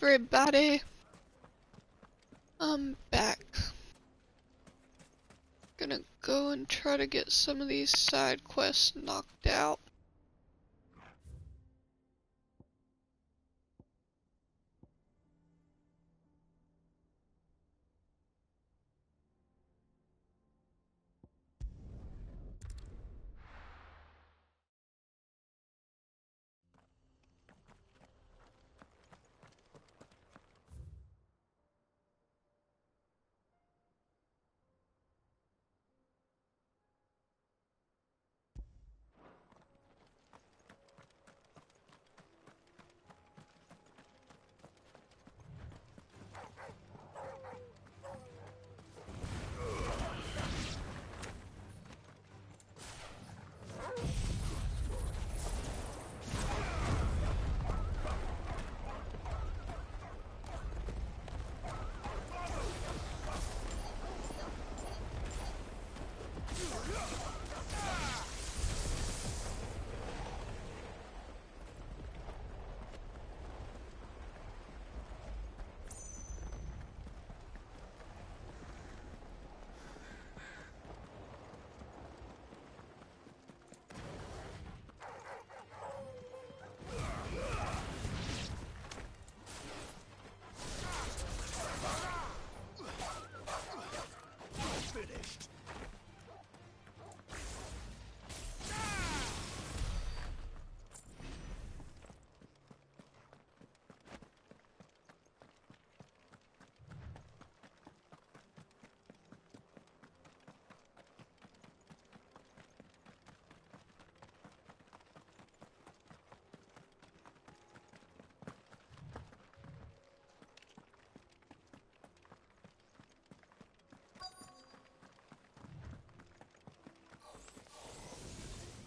everybody. I'm back. Gonna go and try to get some of these side quests knocked out.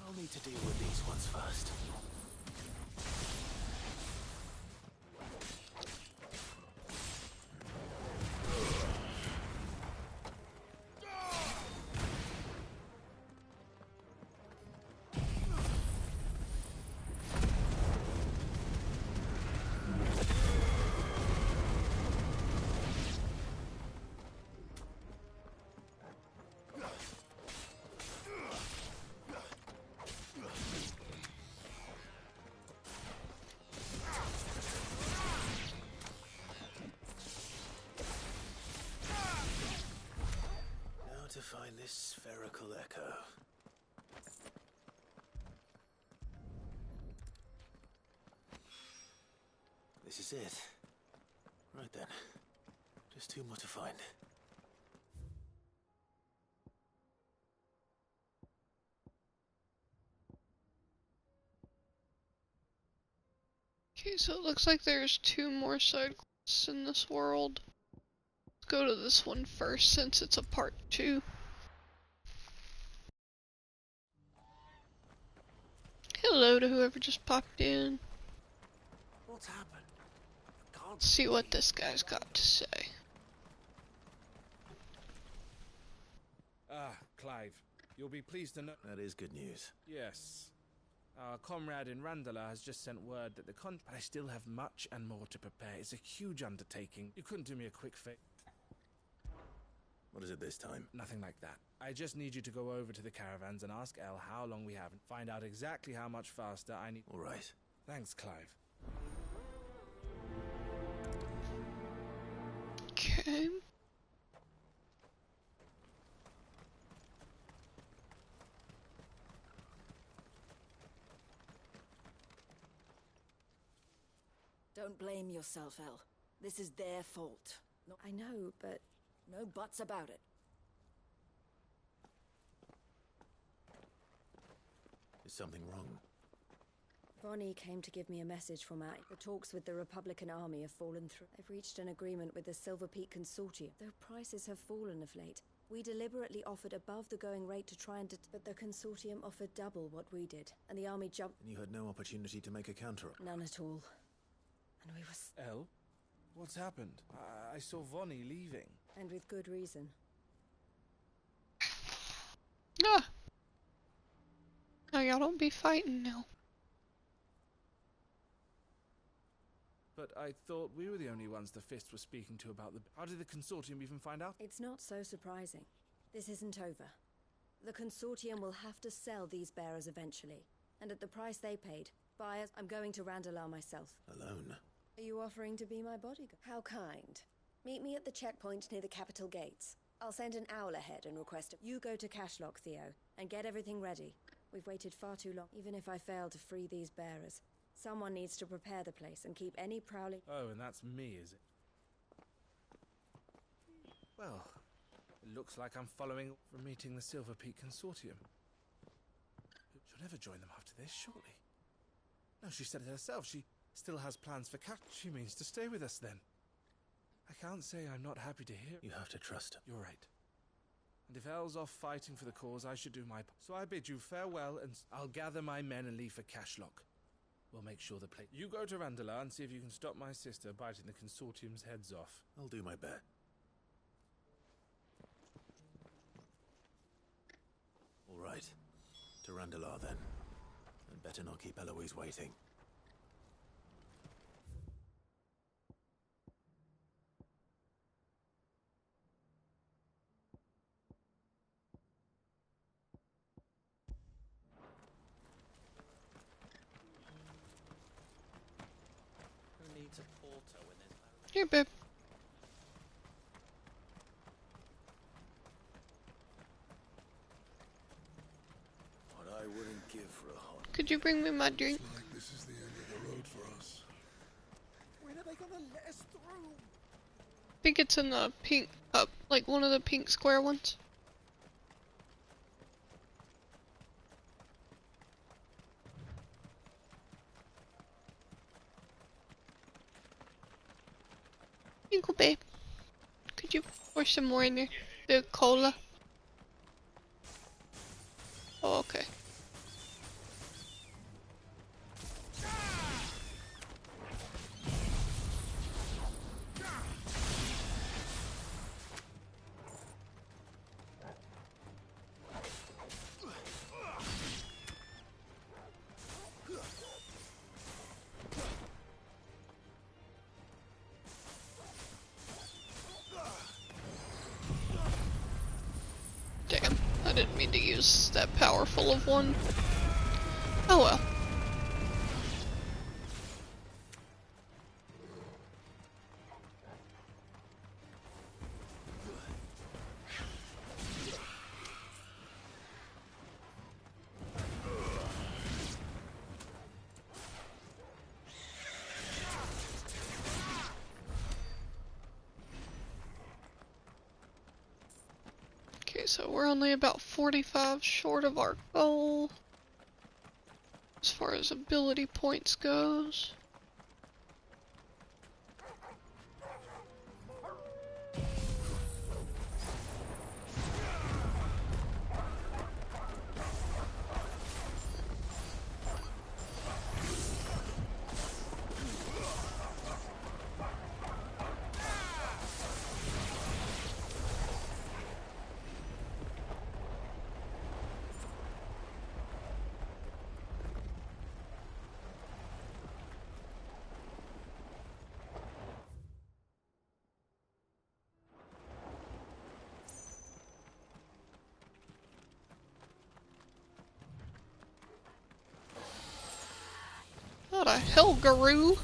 I'll need to deal with these ones first. To find this spherical echo. This is it. Right then. Just two more to find. Okay, so it looks like there's two more side quests in this world. Let's go to this one first since it's a part 2. Hello to whoever just popped in. What's happened? Let's see what this guy's got to say. Ah, Clive, you'll be pleased to know— That is good news. Yes. Our comrade in Randala has just sent word that but I still have much and more to prepare. It's a huge undertaking. You couldn't do me a quick fix. What is it this time? Nothing like that. I just need you to go over to the caravans and ask Elle how long we have and find out exactly how much faster I need— All right. Thanks, Clive. Okay. Don't blame yourself, Elle. This is their fault. No, I know, but no buts about it. Is something wrong? Vonnie came to give me a message from Act. The talks with the Republican Army have fallen through. They've reached an agreement with the Silver Peak Consortium. Though prices have fallen of late, we deliberately offered above the going rate to try and but the Consortium offered double what we did, and the Army jumped— And you had no opportunity to make a counter? None at all. And we were— Elle? What's happened? I saw Vonnie leaving. And with good reason. Ah! Now y'all don't be fighting now. But but I thought we were the only ones the Fist was speaking to about the... How did the Consortium even find out? It's not so surprising. This isn't over. The Consortium will have to sell these bearers eventually. And at the price they paid, buyers, I'm going to Randalar myself. Alone? Are you offering to be my bodyguard? How kind. Meet me at the checkpoint near the capital gates. I'll send an owl ahead and request you go to Cashlock, Theo, and get everything ready. We've waited far too long. Even if I fail to free these bearers, someone needs to prepare the place and keep any prowling... Oh, and that's me, is it? Well, it looks like I'm following from meeting the Silver Peak Consortium. She'll never join them after this, surely. No, she said it herself. She still has plans for Cat. She means to stay with us then. I can't say I'm not happy to hear. You have to trust him. You're right. And if El's off fighting for the cause, I should do my part. So I bid you farewell, and I'll gather my men and leave for Cashlock. We'll make sure the place... You go to Randalar and see if you can stop my sister biting the Consortium's heads off. I'll do my best. All right. To Randalar, then. And better not keep Eloise waiting. Who needs a porter when there's no... Here, babe. What I wouldn't give for a hot... Could you bring me my drink? Looks like this is the end of the road for us. When are they gonna let us through? I think it's in the pink, like one of the pink square ones. Twinkle, babe. Could you pour some more in there? The cola. Oh, okay. Damn, I didn't mean to use that powerful of one. Oh well. Okay, so we're only about 45 short of our goal as far as ability points goes. What a hell, Garou!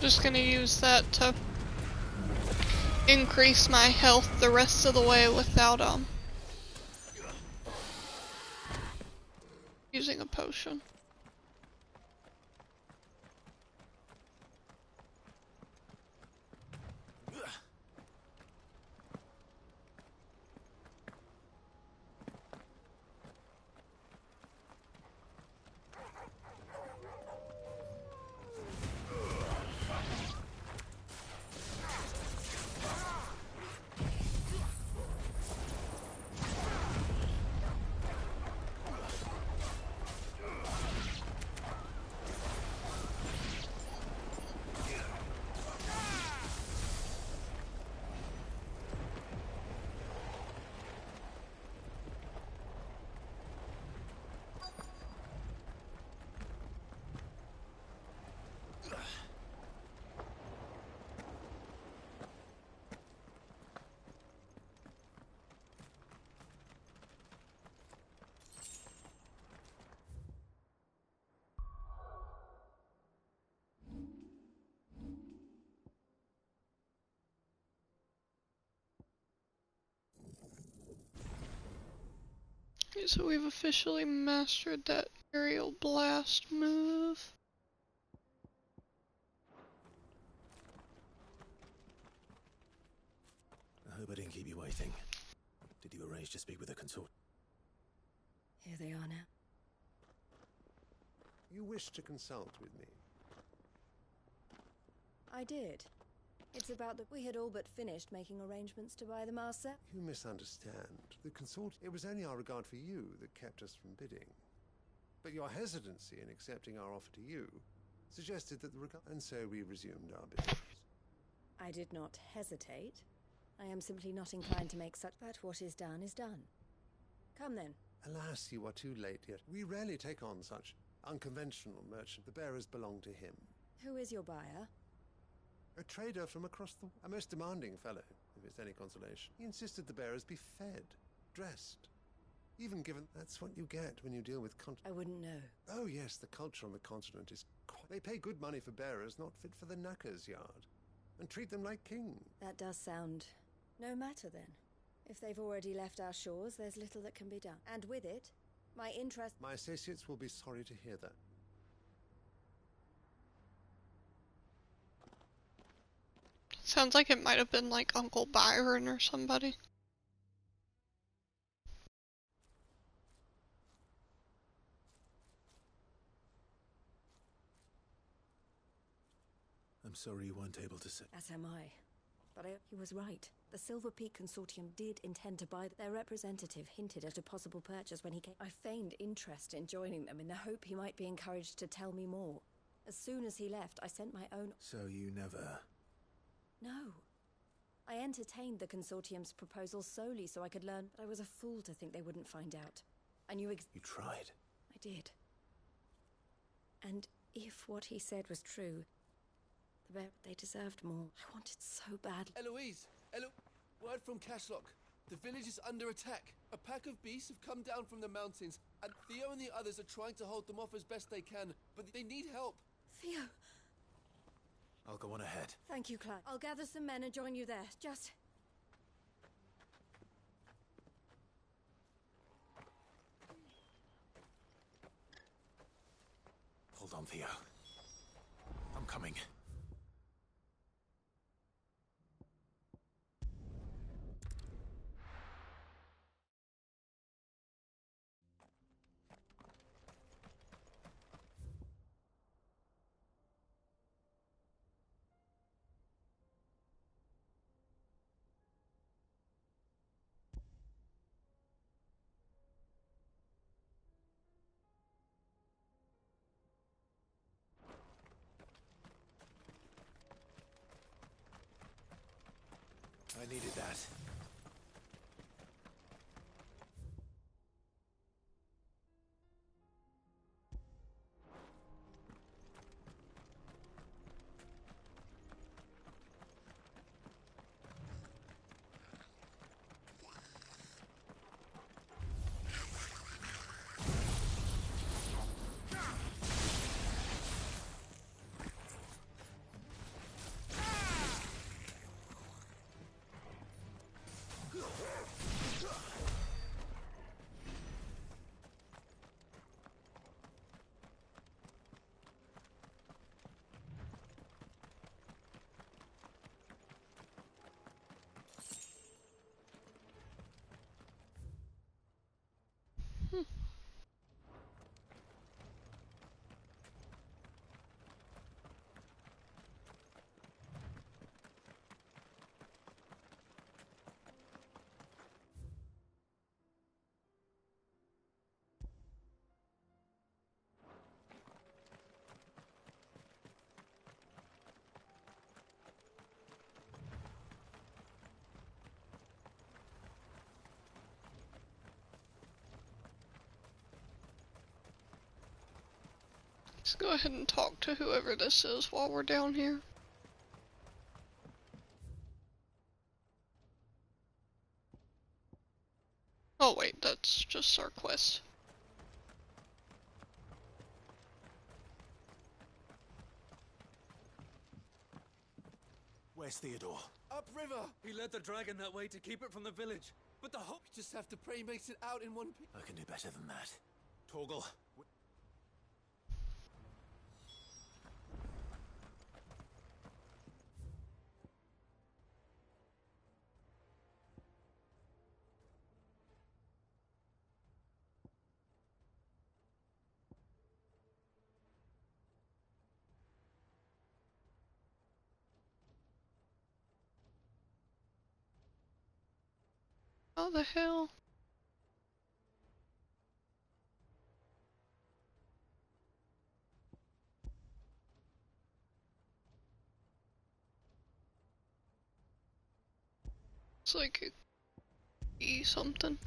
Just gonna use that to increase my health the rest of the way without using a potion. Okay, so we've officially mastered that aerial blast move. I hope I didn't keep you waiting. Did you arrange to speak with the consort? Here they are now. You wish to consult with me? I did. It's about that we had all but finished making arrangements to buy the Marcel. You misunderstand. The consort... It was only our regard for you that kept us from bidding. But your hesitancy in accepting our offer to you suggested that the regard... And so we resumed our business. I did not hesitate. I am simply not inclined to make such... But what is done is done. Come then. Alas, you are too late yet. We rarely take on such unconventional merchant. The bearers belong to him. Who is your buyer? A trader from across the... A most demanding fellow, if it's any consolation. He insisted the bearers be fed, dressed. Even given... That's what you get when you deal with I wouldn't know. Oh yes, the culture on the continent is... They pay good money for bearers not fit for the knacker's yard. And treat them like kings. That does sound... No matter then. If they've already left our shores, there's little that can be done. And with it, my interest... My associates will be sorry to hear that. Sounds like it might have been like Uncle Byron or somebody. I'm sorry you weren't able to say. As am I. But he was right. The Silver Peak Consortium did intend to buy... Their representative hinted at a possible purchase when he came. I feigned interest in joining them in the hope he might be encouraged to tell me more. As soon as he left, I sent my own... So you never... No. I entertained the Consortium's proposal solely so I could learn, but I was a fool to think they wouldn't find out. I knew You tried. I did. And if what he said was true, they deserved more. I wanted so badly. Eloise! Word from Cashlock. The village is under attack. A pack of beasts have come down from the mountains, and Theo and the others are trying to hold them off as best they can, but they need help. Theo! I'll go on ahead. Thank you, Clyde. I'll gather some men and join you there. Just... Hold on, Theo. I'm coming. I needed that. Let's go ahead and talk to whoever this is while we're down here. Oh wait, that's just our quest. Where's Theodore? Upriver! He led the dragon that way to keep it from the village. But the hope just have to pray he makes it out in one piece. I can do better than that. Torgal. How the hell? It's like a E something.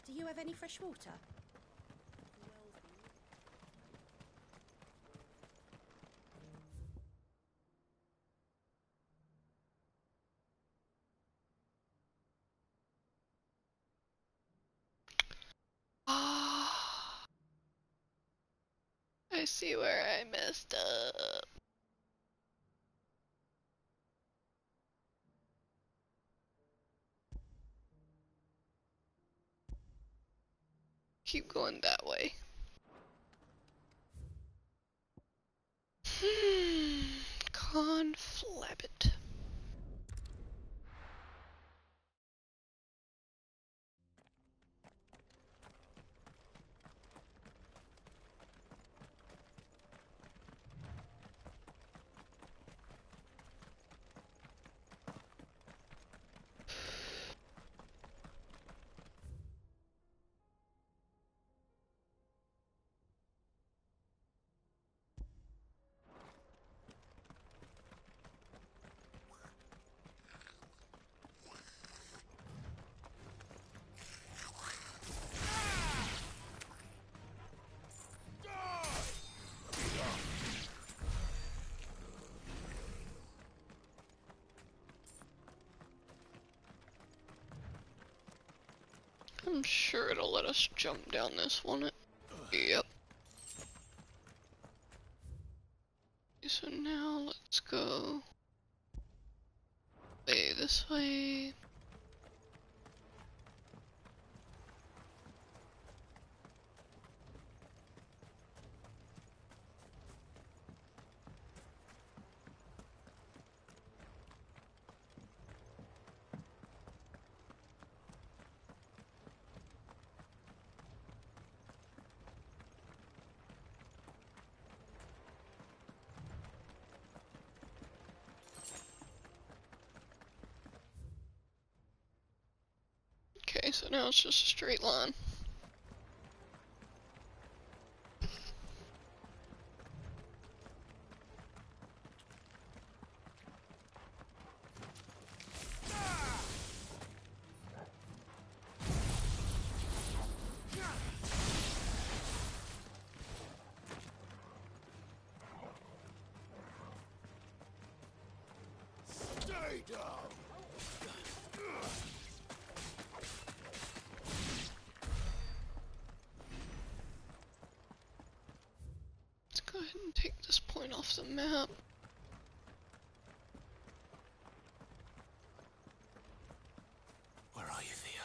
Do you have any fresh water? Ah, I see where I messed up. Keep going that way. Conflabbit. I'm sure it'll let us jump down this, won't it? Yep. So now let's go this way. Okay, so now it's just a straight line. Stay down! Let's go ahead and take this point off the map. Where are you, Theo?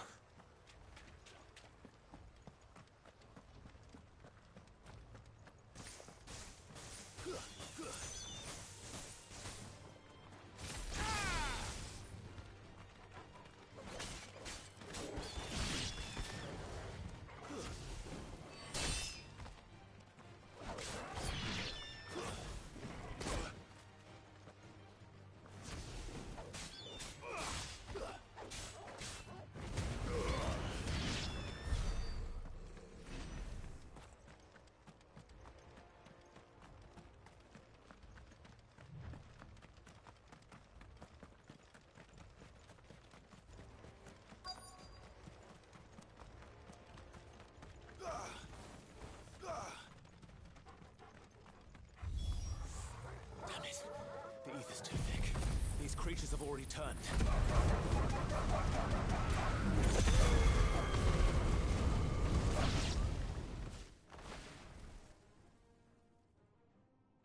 creatures have already turned.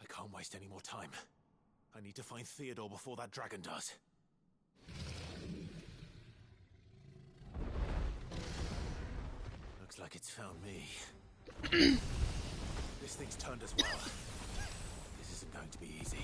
I can't waste any more time. I need to find Theodore before that dragon does. Looks like it's found me. This thing's turned as well. This isn't going to be easy.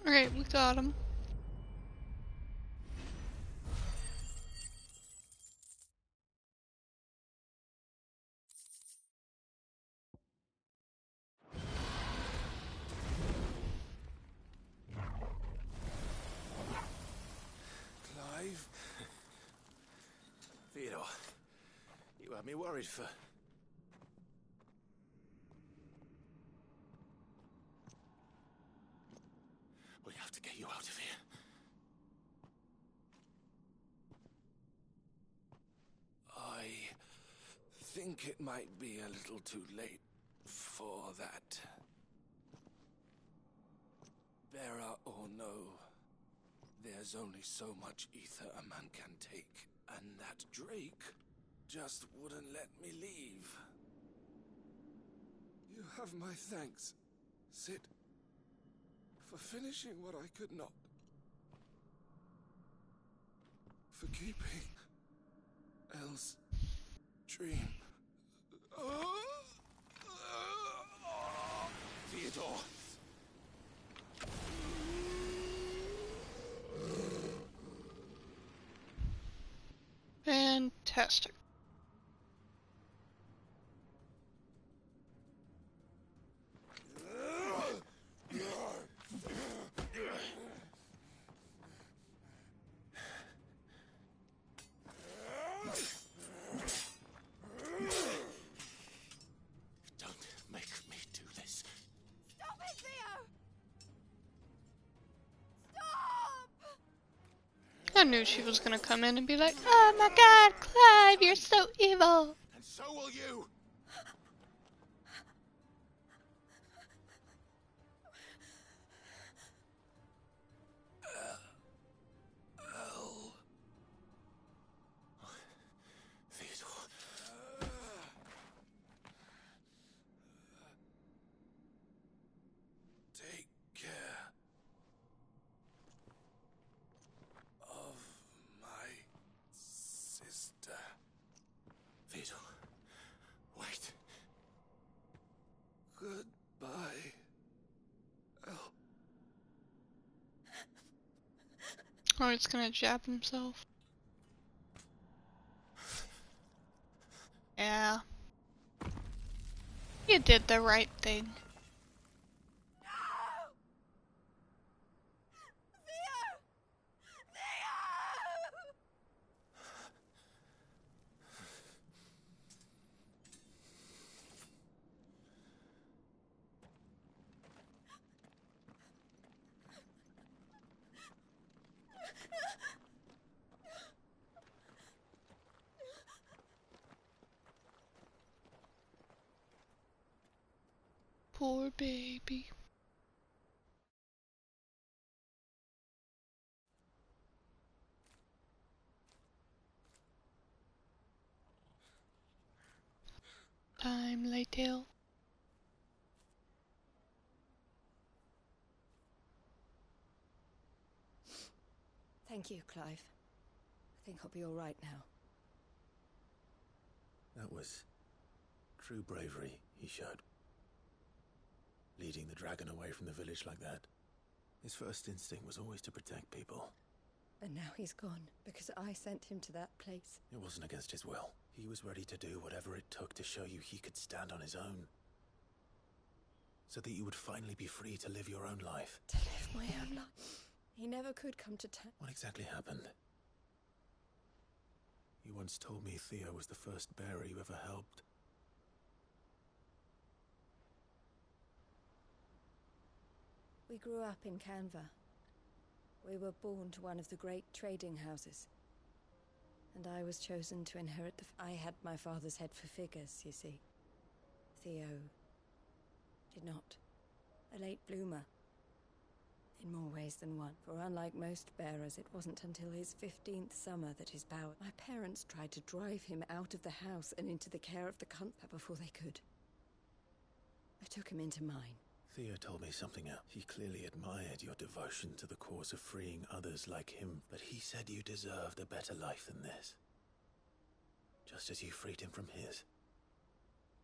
Alright, we got him. Clive? Theodore, you had me worried for... We have to get you out of here. I think it might be a little too late for that. Bearer or no, there There's only so much ether a man can take, and that Drake just wouldn't let me leave. You have my thanks, Cid, for finishing what I could not. For keeping Elle's dream. Theodore! Fantastic. Don't make me do this. Stop it, Theo! Stop! I knew she was gonna come in and be like, "Oh my god, Clive, you're so evil." And so will you! Elle. Theodore. Take care of my sister. Theodore. Wait. Goodbye, Elle. Oh, he's gonna jab himself. Yeah. You did the right thing. Poor baby. I'm Laytail. Thank you, Clive. I think I'll be all right now. That was true bravery he showed. Leading the dragon away from the village like that. His first instinct was always to protect people. And now he's gone, because I sent him to that place. It wasn't against his will. He was ready to do whatever it took to show you he could stand on his own. So that you would finally be free to live your own life. To live my own life. He never could come to town. What exactly happened? You once told me Theo was the first bearer you ever helped. We grew up in Canva. We were born to one of the great trading houses. And I was chosen to inherit I had my father's head for figures, you see. Theo did not. A late bloomer. In more ways than one. For unlike most bearers, it wasn't until his 15th summer that his power... My parents tried to drive him out of the house and into the care of the country before they could. I took him into mine. Theo told me something else. He clearly admired your devotion to the cause of freeing others like him, but he said you deserved a better life than this. Just as you freed him from his.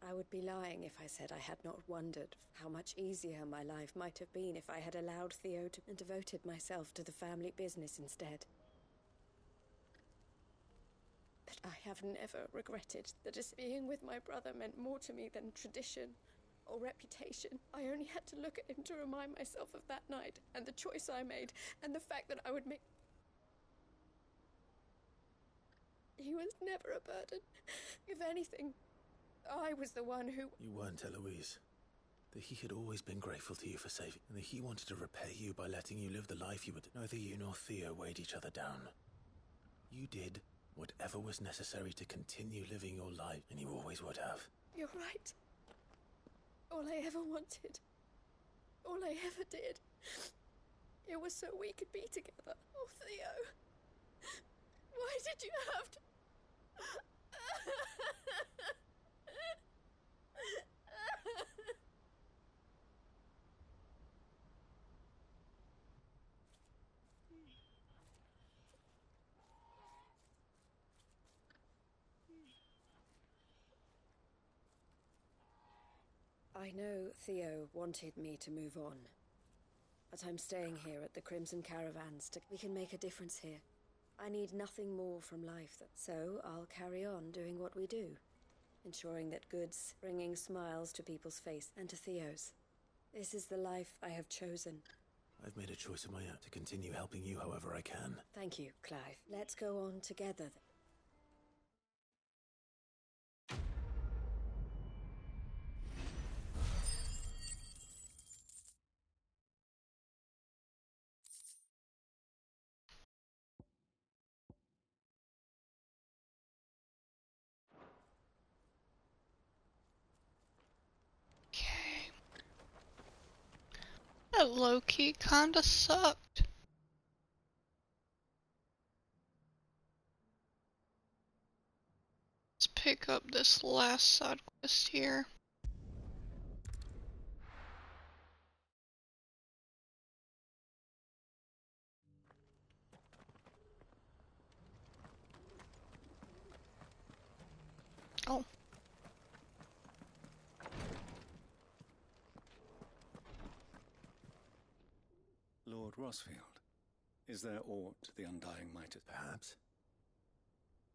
I would be lying if I said I had not wondered how much easier my life might have been if I had allowed Theo to and devoted myself to the family business instead. But I have never regretted that being with my brother meant more to me than tradition or reputation. I only had to look at him to remind myself of that night and the choice I made and the fact that I would make... He was never a burden. If anything, I was the one who... You weren't, Eloise. That he had always been grateful to you for saving, and that he wanted to repay you by letting you live the life you would. Neither you nor Theo weighed each other down. You did whatever was necessary to continue living your life, and you always would have. You're right. All I ever wanted, all I ever did, it was so we could be together. Oh, did you have to... I know Theo wanted me to move on, but I'm staying here at the Crimson Caravans we can make a difference here. I need nothing more from life, so I'll carry on doing what we do, ensuring that good's bringing smiles to people's face and to Theo's. This is the life I have chosen. I've made a choice of my own to continue helping you however I can. Thank you, Clive. Let's go on together. Okay. That low-key kinda sucked. Let's pick up this last side quest here. Oh. Lord Rosfield, is there aught the Undying might... Perhaps.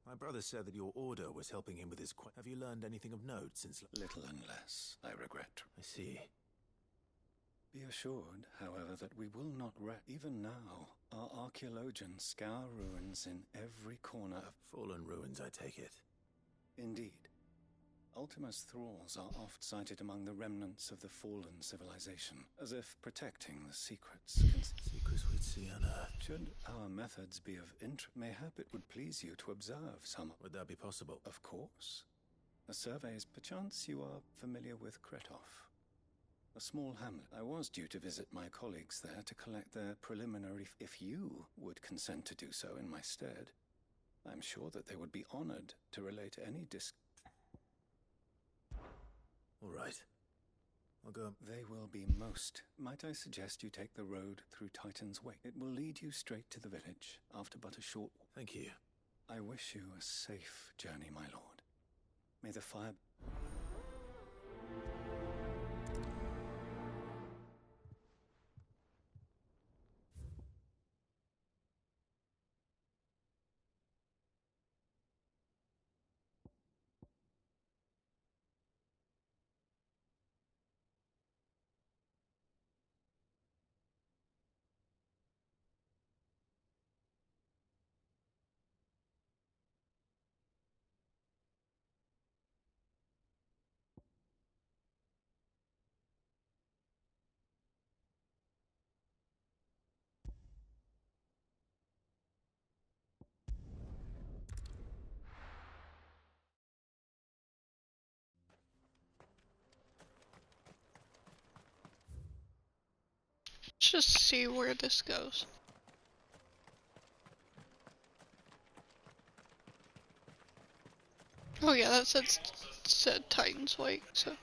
My brother said that your order was helping him with his Have you learned anything of note since... Little and less, I regret. I see. Be assured, however, that we will not rest. Even now, our archaeologians scour ruins in every corner of... Fallen ruins, I take it. Indeed. Ultima's thralls are oft sighted among the remnants of the fallen civilization, as if protecting the secrets. Secrets we'd see unearthed. Should our methods be of interest, mayhap it would please you to observe some... Would that be possible? Of course. A survey's perchance you are familiar with Kretov. A small hamlet. I was due to visit my colleagues there to collect their preliminary... If you would consent to do so in my stead, I'm sure that they would be honored to relate any All right. I'll go. They will be most. Might I suggest you take the road through Titan's Wake? It will lead you straight to the village after but a short... Thank you. I wish you a safe journey, my lord. May the fire... Let's just see where this goes. Oh yeah, that said Titan's Wake, so...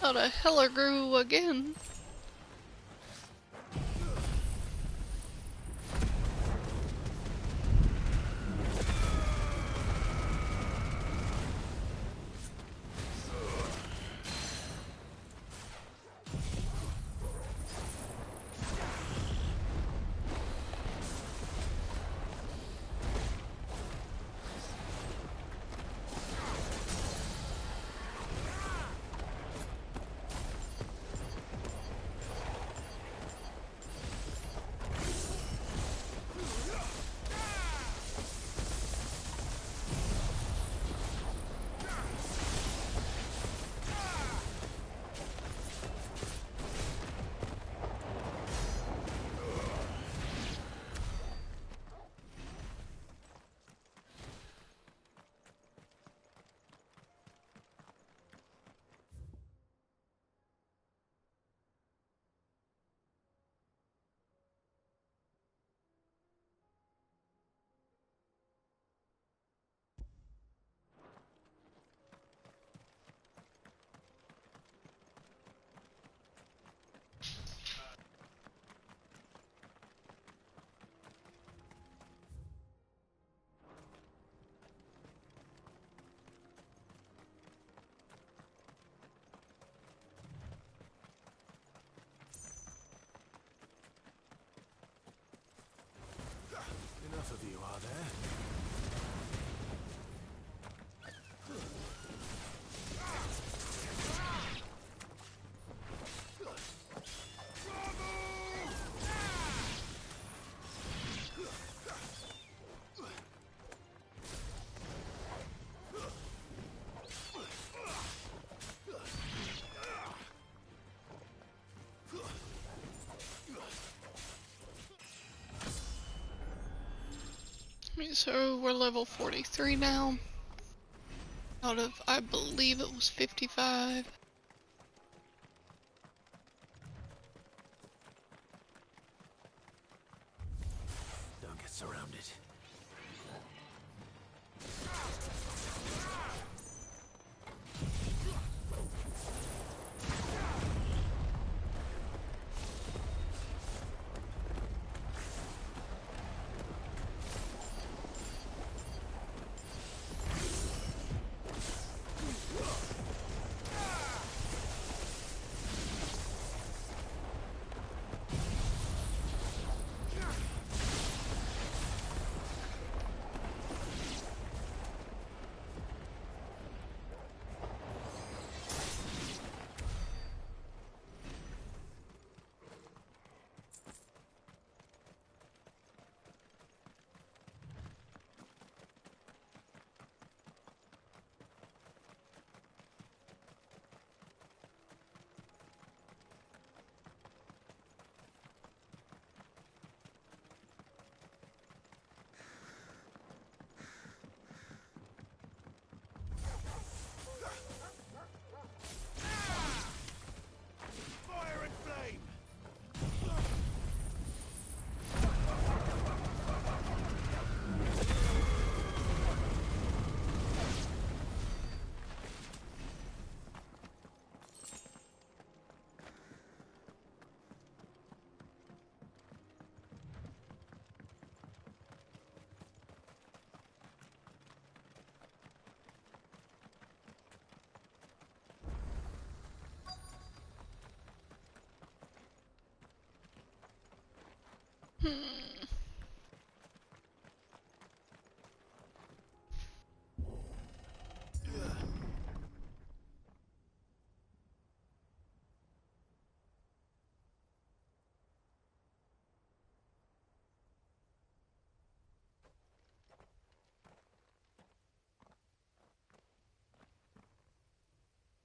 Not a Hellergrew again. So we're level 43 now. Out of, I believe it was 55. Don't get surrounded.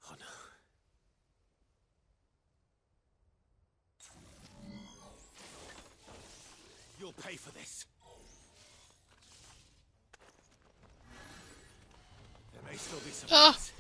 Oh no. You'll pay for this. There may still be some. Yes.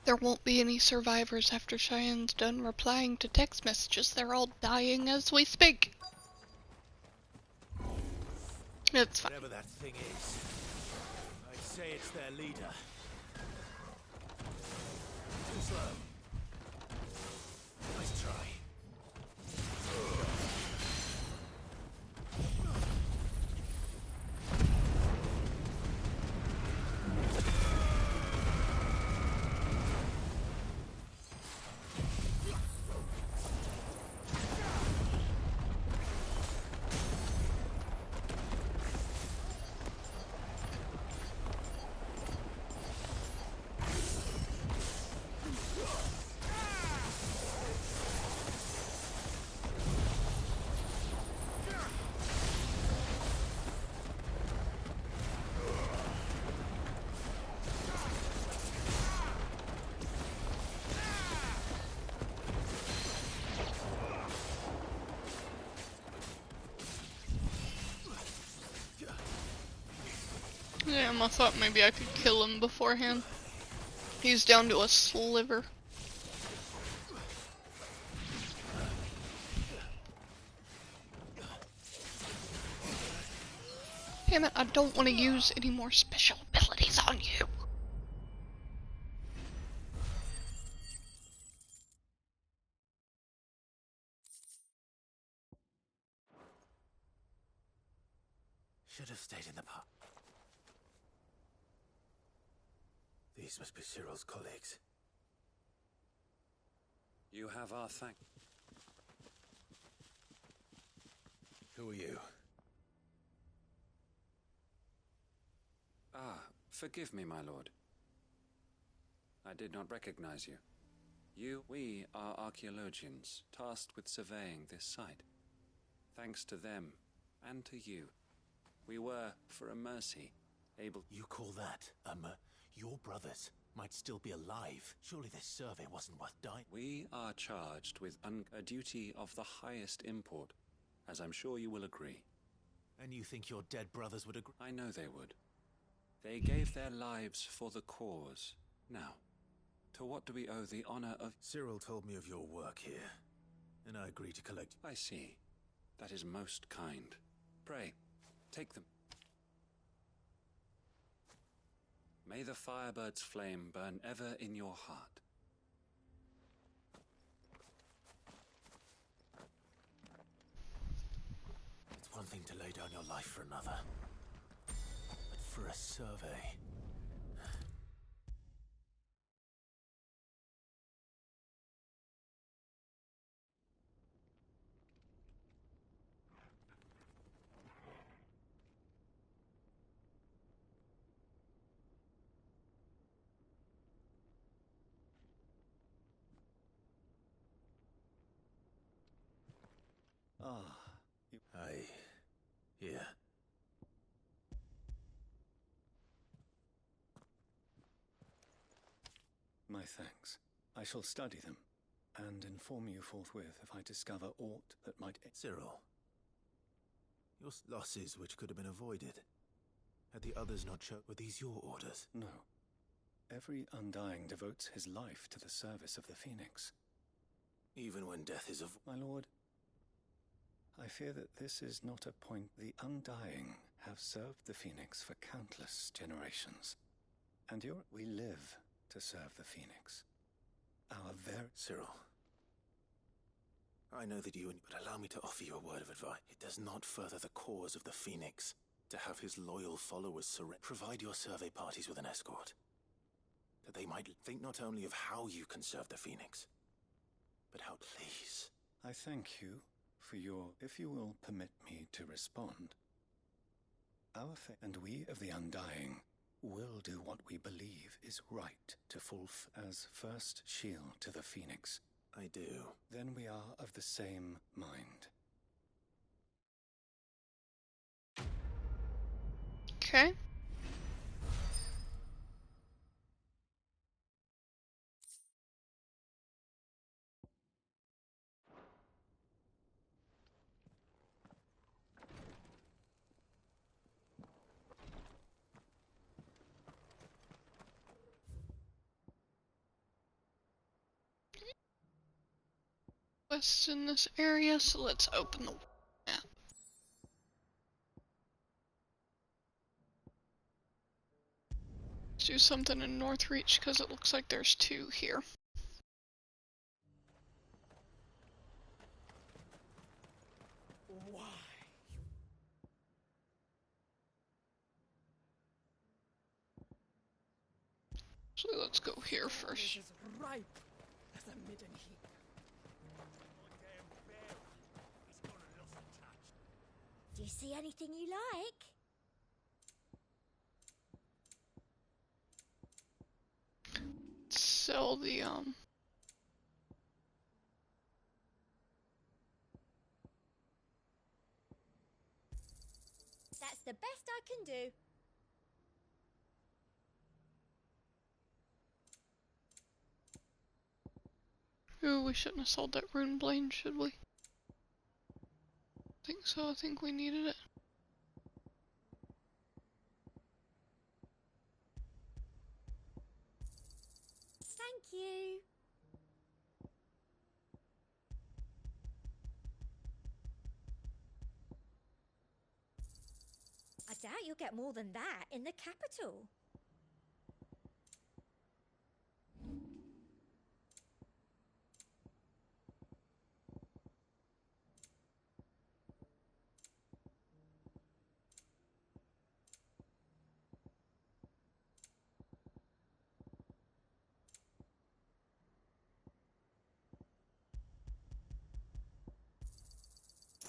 There won't be any survivors after Cheyenne's done replying to text messages. They're all dying as we speak. It's fine. Whatever that thing is, I'd say it's their leader. Too slow. Nice try. Damn, I thought maybe I could kill him beforehand. He's down to a sliver. Damn it, I don't want to use any more special abilities on you. Should have stayed in the pub. These must be Cyril's colleagues. You have our thank. Who are you? Ah, forgive me, my lord. I did not recognize you. We are archaeologians, tasked with surveying this site. Thanks to them, and to you, we were, for a mercy, able... You call that your brothers might still be alive. Surely this survey wasn't worth dying. We are charged with a duty of the highest import, as I'm sure you will agree. And you think your dead brothers would agree? I know they would. They gave their lives for the cause. Now, to what do we owe the honor of... Cyril told me of your work here, and I agree to collect... I see. That is most kind. Pray, take them. May the Firebird's flame burn ever in your heart. It's one thing to lay down your life for another, but for a survey... Here. My thanks. I shall study them, and inform you forthwith if I discover aught that might... Cyril, your losses which could have been avoided. Had the others not were these your orders? No. Every Undying devotes his life to the service of the Phoenix. Even when death is of... My lord, I fear that this is not a point. The Undying have served the Phoenix for countless generations. And we live to serve the Phoenix. Our very... Cyril, I know that you... But allow me to offer you a word of advice. It does not further the cause of the Phoenix to have his loyal followers surrender. Provide your survey parties with an escort, that they might think not only of how you can serve the Phoenix, but how... Please. I thank you for your... If you will permit me to respond. And we of the Undying will do what we believe is right to as first shield to the Phoenix. I do. Then we are of the same mind. Okay. West in this area, so let's open the map. Let's do something in Northreach because it looks like there's two here. Why? So let's go here first. It is ripe as a midden heap. Do you see anything you like? Sell the That's the best I can do. Ooh, we shouldn't have sold that rune blade, should we? I think so, I think we needed it. doubt you'll get more than that in the capital.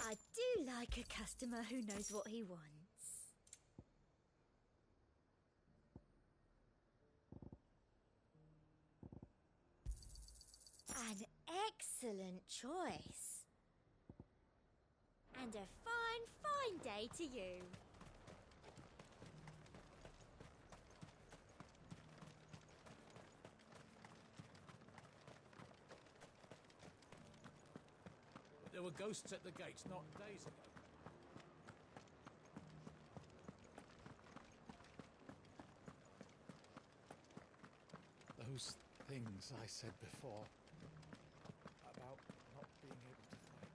I do like a customer who knows what he wants. An excellent choice. And a fine, fine day to you. There were ghosts at the gates not days ago. Those things I said before about not being able to fight.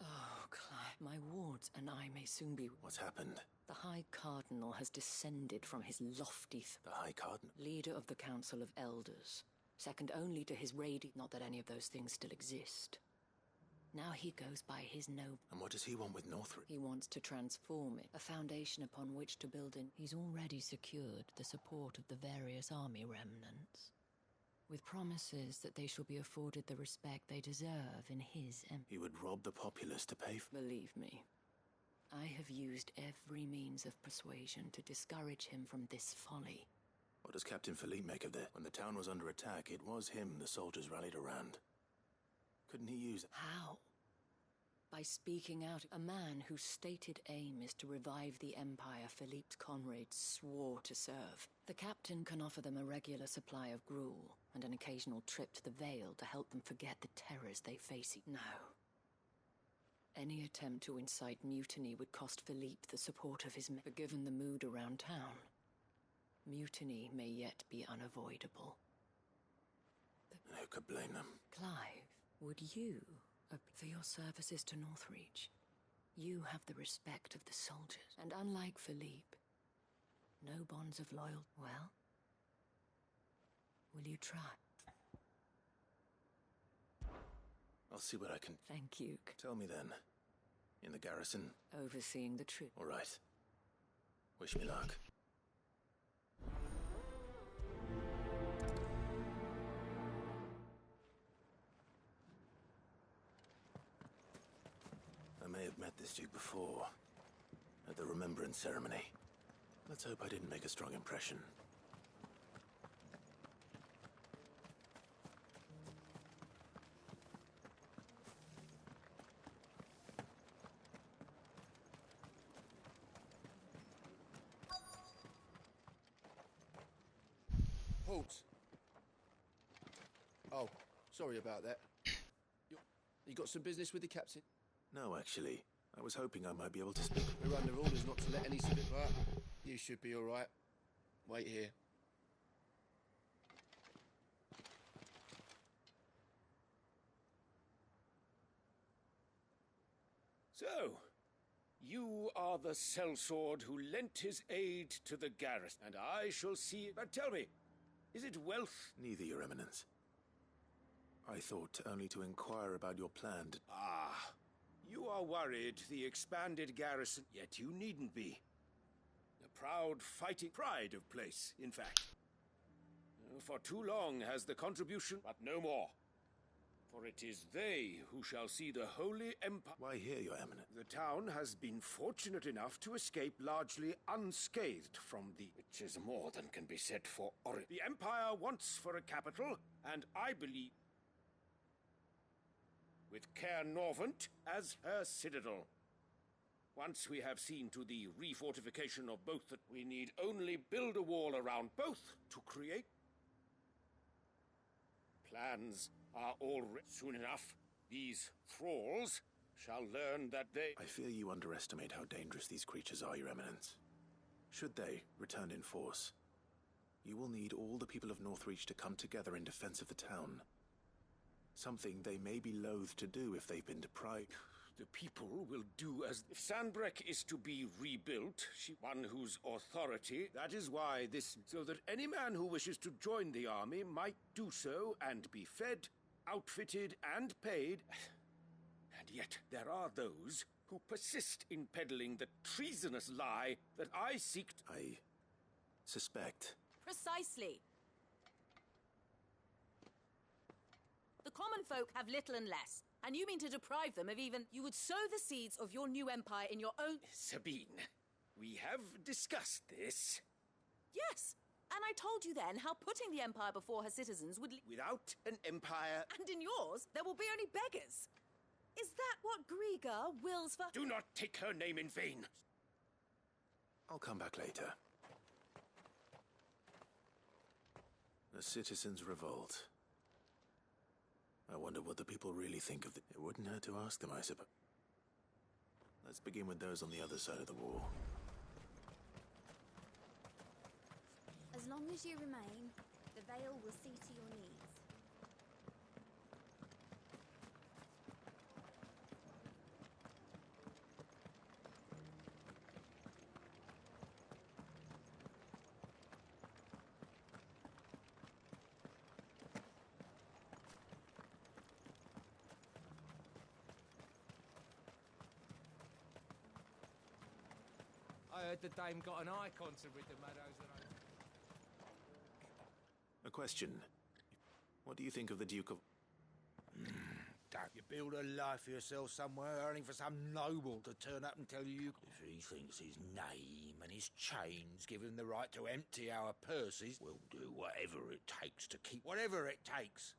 Oh, Clive, my wards and I may soon be... What's happened? The High Cardinal has descended from his lofty... The High Cardinal? Leader of the Council of Elders. Second only to his radi... Not that any of those things still exist. Now he goes by his noble... And what does he want with Northrop? He wants to transform it, a foundation upon which to build in... He's already secured the support of the various army remnants, with promises that they shall be afforded the respect they deserve in his... He would rob the populace to pay for... Believe me, I have used every means of persuasion to discourage him from this folly. What does Captain Philippe make of this? When the town was under attack, it was him the soldiers rallied around. Couldn't he use it? How? By speaking out. A man whose stated aim is to revive the Empire Philippe's comrades swore to serve. The captain can offer them a regular supply of gruel and an occasional trip to the Vale to help them forget the terrors they face. No. Any attempt to incite mutiny would cost Philippe the support of his men. But given the mood around town, mutiny may yet be unavoidable. Who could blame them? Clive, would you, for your services to Northreach, you have the respect of the soldiers. And unlike Philippe, no bonds of loyalty. Well, will you try? I'll see what I can... Thank you. Tell me then. In the garrison? Overseeing the troop. All right. Wish me luck. I may have met this duke before, at the Remembrance Ceremony. Let's hope I didn't make a strong impression. Halt! Oh, sorry about that. You got some business with the captain? No, actually. I was hoping I might be able to speak. We're under orders not to let any civic right. You should be all right. Wait here. So, you are the sellsword who lent his aid to the garrison, and I shall see... But tell me, is it wealth? Neither, Your Eminence. I thought only to inquire about your plan to... Ah, you are worried the expanded garrison, yet you needn't be. A proud fighting pride of place, in fact. For too long has the contribution, but no more. For it is they who shall see the Holy Empire... Why here, Your Eminence? The town has been fortunate enough to escape largely unscathed from the... Which is more than can be said for The Empire wants for a capital, and I believe... with Caer Norvent as her citadel. Once we have seen to the refortification of both, that we need only build a wall around both to create... Plans are all soon enough. These thralls shall learn that they... I fear you underestimate how dangerous these creatures are, Your Eminence. Should they return in force, you will need all the people of Northreach to come together in defense of the town. Something they may be loath to do if they've been deprived. The people will do as... If Sandbreck is to be rebuilt, one whose authority... That is why this... So that any man who wishes to join the army might do so and be fed, outfitted, and paid. And yet there are those who persist in peddling the treasonous lie that I seek... I suspect. Precisely. The common folk have little and less, and you mean to deprive them of even... You would sow the seeds of your new empire in your own... Sabine, we have discussed this. Yes, and I told you then how putting the empire before her citizens would... Without an empire... And in yours, there will be only beggars. Is that what Grieger wills for... Do not take her name in vain. I'll come back later. The citizens' revolt. I wonder what the people really think of it. It wouldn't hurt to ask them, I suppose. Let's begin with those on the other side of the wall. As long as you remain, the Veil will see to your needs. I heard the dame got an icon to rid the meadows and A question. What do you think of the Duke of... Don't you build a life for yourself somewhere, earning for some noble to turn up and tell you... If he thinks his name and his chains give him the right to empty our purses, we'll do whatever it takes to keep... Whatever it takes.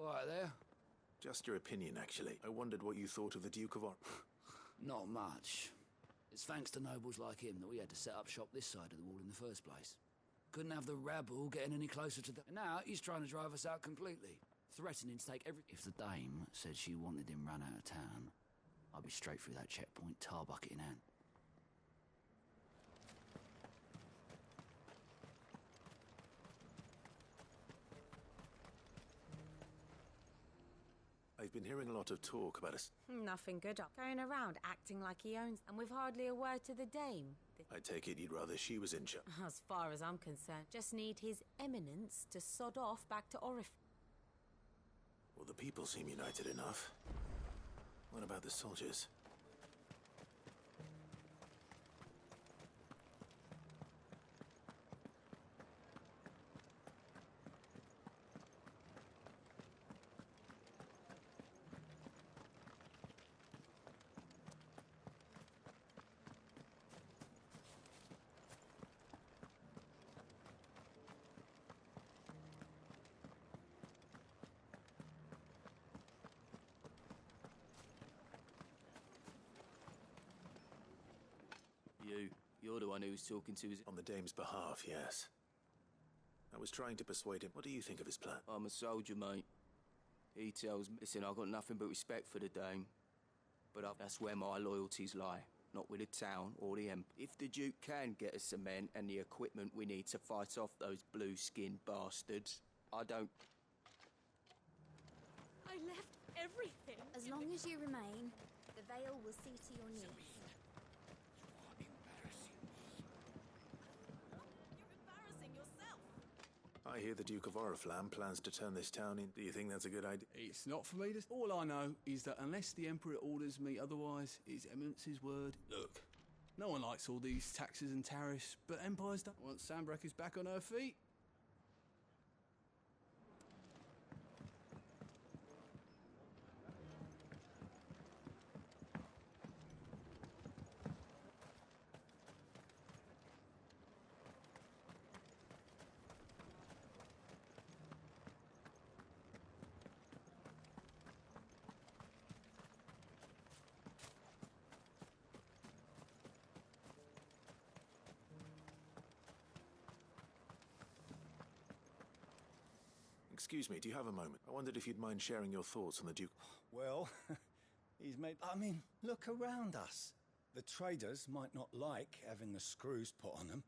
Right there. Just your opinion, actually. I wondered what you thought of the Duke of Not much. It's thanks to nobles like him that we had to set up shop this side of the wall in the first place. Couldn't have the rabble getting any closer to the... And now he's trying to drive us out completely. Threatening to take every... If the dame said she wanted him run out of town, I'd be straight through that checkpoint, tar bucket in hand. I've been hearing a lot of talk about us. Nothing good up. Going around acting like he owns, and with hardly a word to the dame. I take it you'd rather she was in charge. As far as I'm concerned, just need his eminence to sod off back to Orif. Well, the people seem united enough. What about the soldiers? You're the one who was talking to his... On the dame's behalf, yes. I was trying to persuade him. What do you think of his plan? I'm a soldier, mate. He tells me, listen, I've got nothing but respect for the dame. But that's where my loyalties lie, not with the town or the Empire. If the Duke can get us cement and the equipment we need to fight off those blue-skinned bastards, I don't... I left everything. As long as you remain, the Veil will see to your needs. I hear the Duke of Oriflamme plans to turn this town in. Do you think that's a good idea? It's not for me to... All I know is that unless the Emperor orders me otherwise, it's Eminence's word. Look, no one likes all these taxes and tariffs, but Empires don't. Once Sandbreck is back on her feet... Excuse me, do you have a moment? I wondered if you'd mind sharing your thoughts on the Duke. Well, he's made... I mean, look around us. The traders might not like having the screws put on them,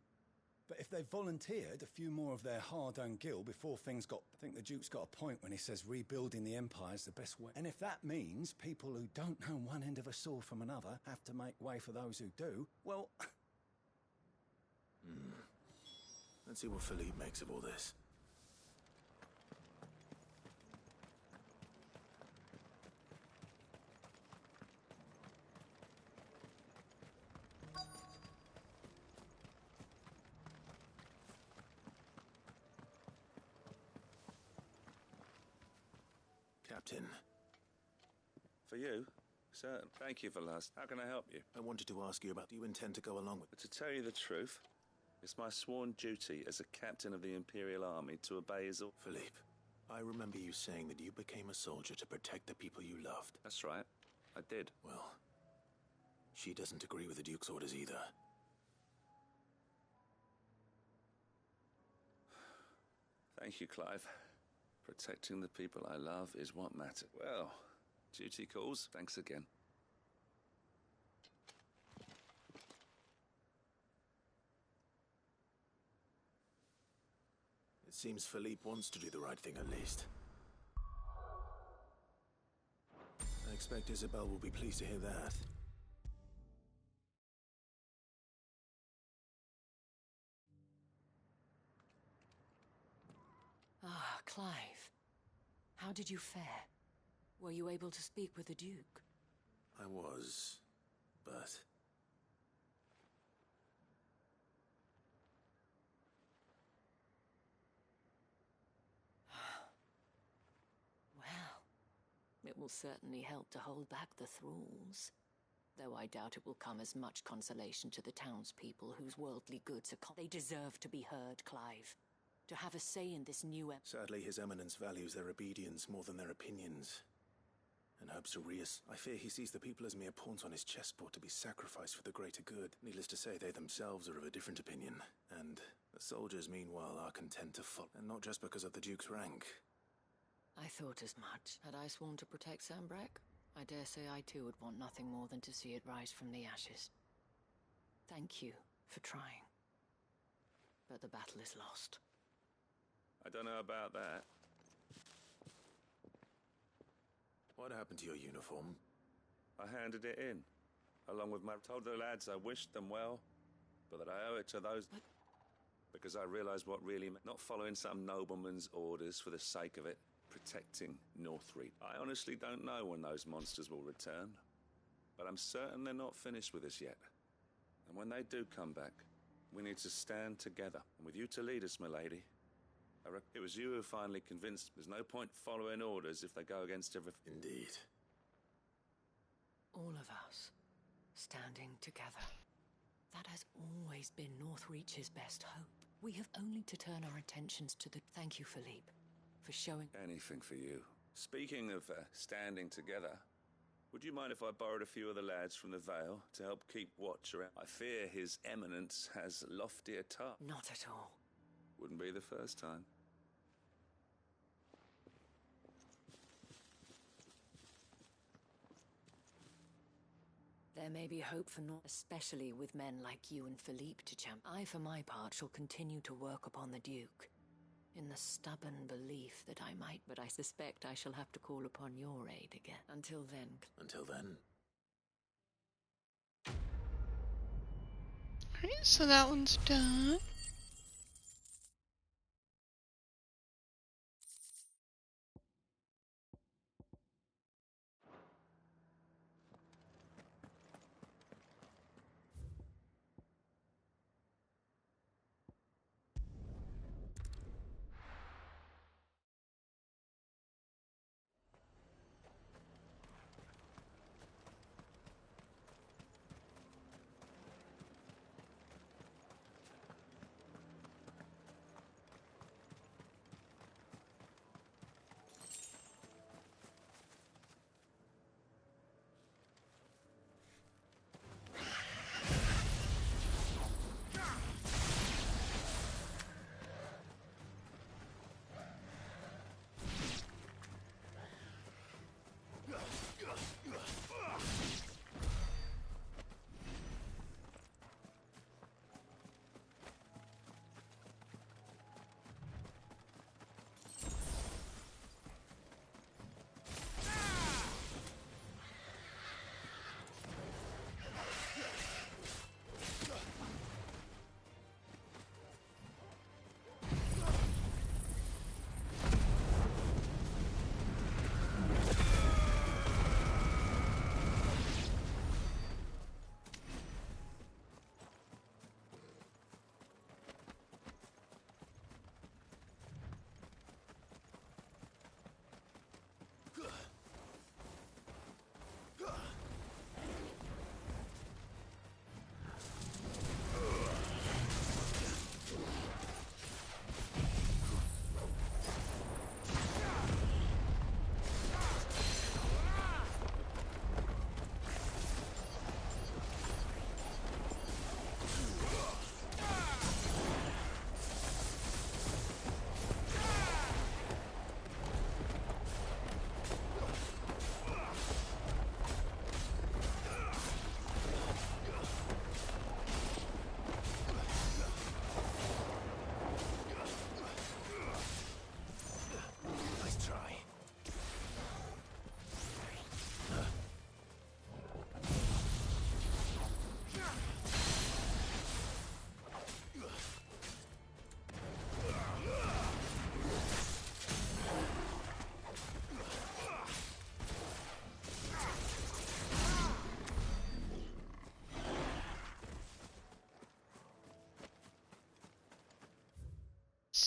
but if they volunteered a few more of their hard-earned gil before things got... I think the Duke's got a point when he says rebuilding the Empire's the best way. And if that means people who don't know one end of a sword from another have to make way for those who do, well... Let's see what Philippe makes of all this. Captain. For you? Sir, thank you for last. How can I help you? I wanted to ask you about, do you intend to go along with... But to tell you the truth, it's my sworn duty as a captain of the Imperial Army to obey his orders. Philippe, I remember you saying that you became a soldier to protect the people you loved. That's right. I did. Well, she doesn't agree with the Duke's orders either. Thank you, Clive. Protecting the people I love is what matters. Well, duty calls. Thanks again. It seems Philippe wants to do the right thing at least. I expect Isabel will be pleased to hear that. Ah, Clive. How did you fare? Were you able to speak with the Duke? I was, but... Well, it will certainly help to hold back the thralls. Though I doubt it will come as much consolation to the townspeople whose worldly goods are... They deserve to be heard, Clive. To have a say in this new... Sadly, His Eminence values their obedience more than their opinions. And hopes to I fear he sees the people as mere pawns on his chessboard to be sacrificed for the greater good. Needless to say, they themselves are of a different opinion. And the soldiers, meanwhile, are content to follow. And not just because of the Duke's rank. I thought as much. Had I sworn to protect Sanbreque, I dare say I too would want nothing more than to see it rise from the ashes. Thank you for trying. But the battle is lost. I don't know about that. What happened to your uniform? I handed it in, along with my... Told the lads I wished them well, but that I owe it to those... Because I realised what really... Not following some nobleman's orders for the sake of it, protecting Northreach. I honestly don't know when those monsters will return, but I'm certain they're not finished with us yet. And when they do come back, we need to stand together. And with you to lead us, milady, it was you who finally convinced there's no point following orders if they go against everything. Indeed. All of us, standing together. That has always been Northreach's best hope. We have only to turn our attentions to the... Thank you, Philippe, for showing... Anything for you. Speaking of standing together, would you mind if I borrowed a few of the lads from the Vale to help keep watch around? I fear His Eminence has loftier tasks. Not at all. Wouldn't be the first time. There may be hope for North, especially with men like you and Philippe to champ. I, for my part, shall continue to work upon the Duke, in the stubborn belief that I might, but I suspect I shall have to call upon your aid again. Until then... Until then... Alright, so that one's done.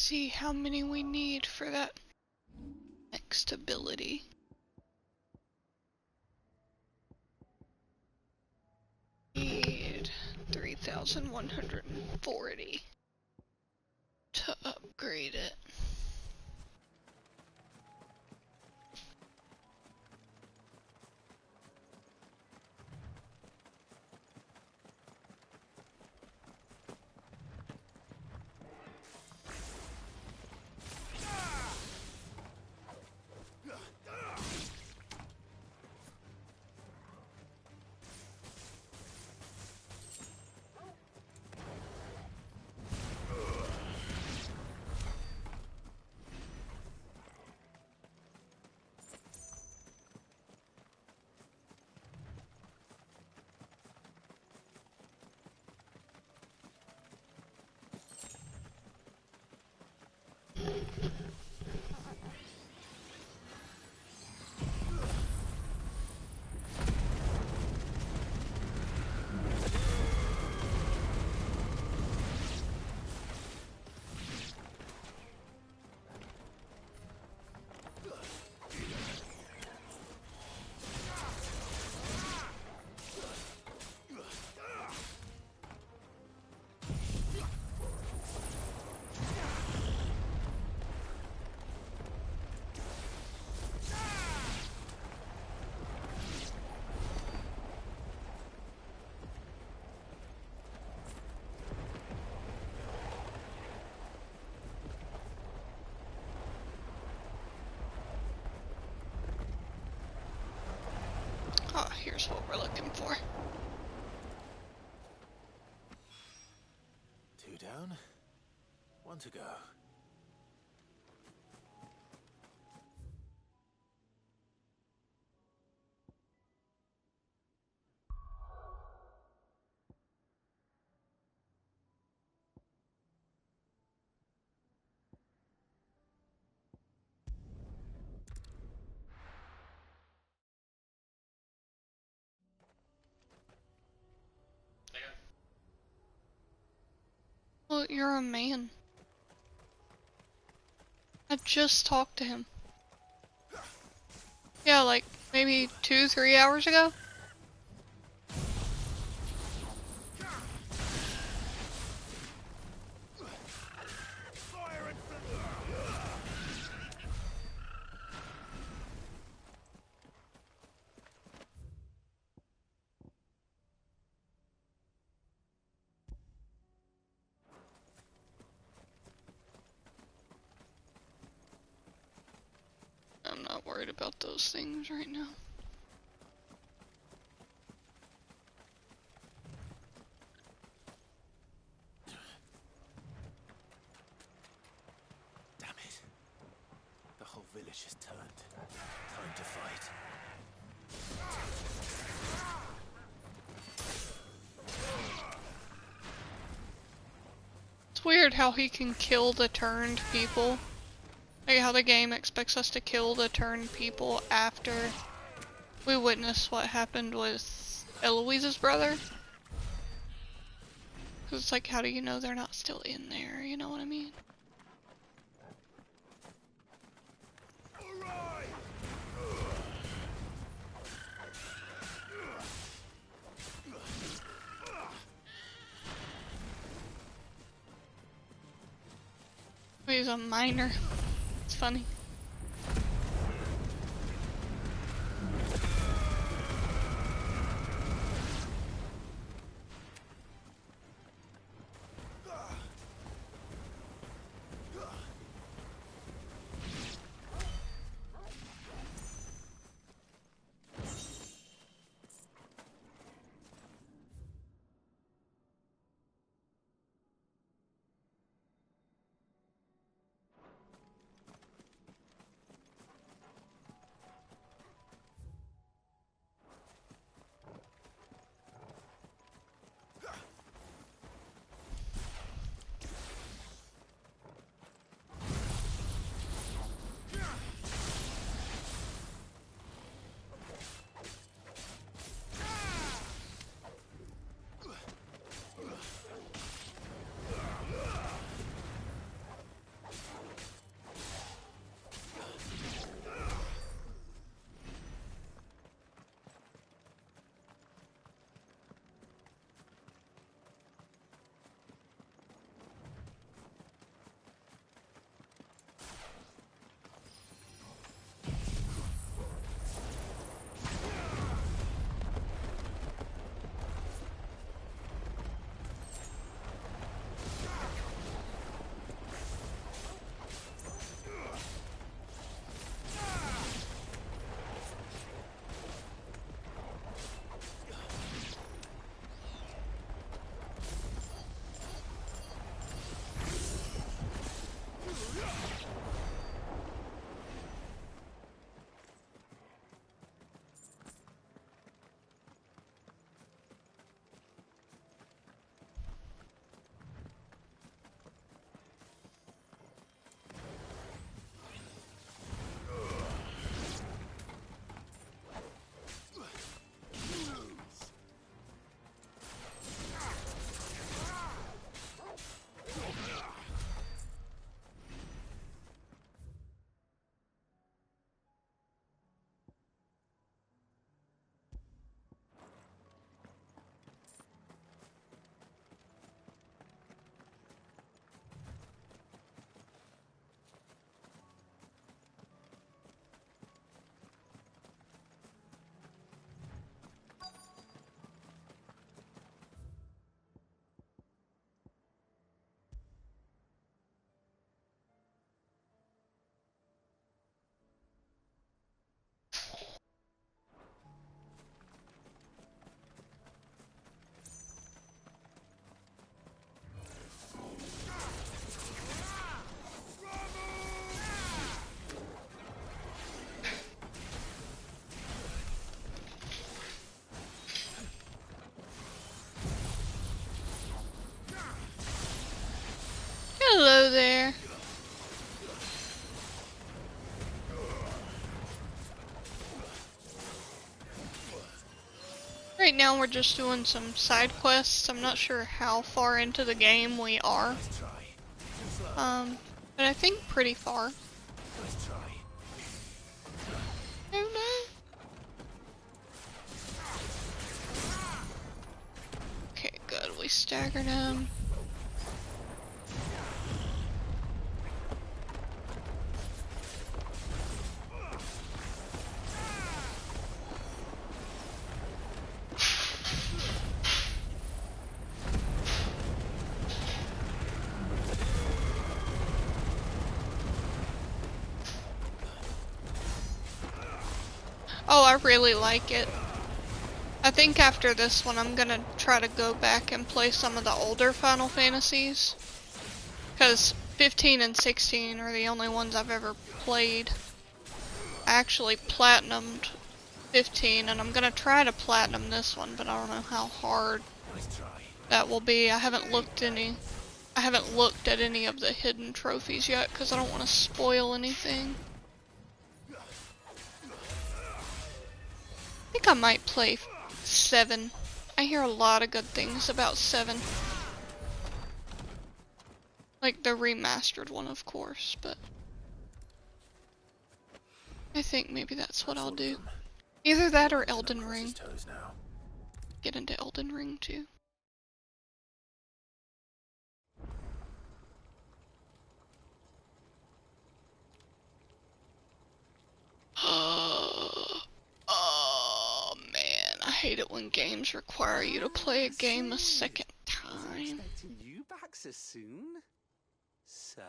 see how many we need for that next ability. Need 3,140 to upgrade it. Ah, here's what we're looking for. 2 down, 1 to go. Well, you're a man. I just talked to him. Yeah, like maybe 2-3 hours ago. I'm not worried about those things right now. Damn it. The whole village has turned. Time to fight. It's weird how he can kill the turned people. Like how the game expects us to kill the turned people after we witness what happened with Eloise's brother. Cause it's like, how do you know they're not still in there? You know what I mean? He's a miner. It's funny. there. Right now we're just doing some side quests. I'm not sure how far into the game we are. But I think pretty far. Oh no. Okay, good. We staggered him. Oh, I really like it. I think after this one I'm gonna try to go back and play some of the older Final Fantasies. Because 15 and 16 are the only ones I've ever played. I actually platinumed 15 and I'm gonna try to platinum this one, but I don't know how hard that will be. I haven't looked at any of the hidden trophies yet because I don't want to spoil anything. I think I might play 7. I hear a lot of good things about 7. Like the remastered one, of course, but I think maybe that's what I'll do. Either that or Elden Ring. Get into Elden Ring too. Oh man, I hate it when games require you to play a game a second time. You back so soon? So?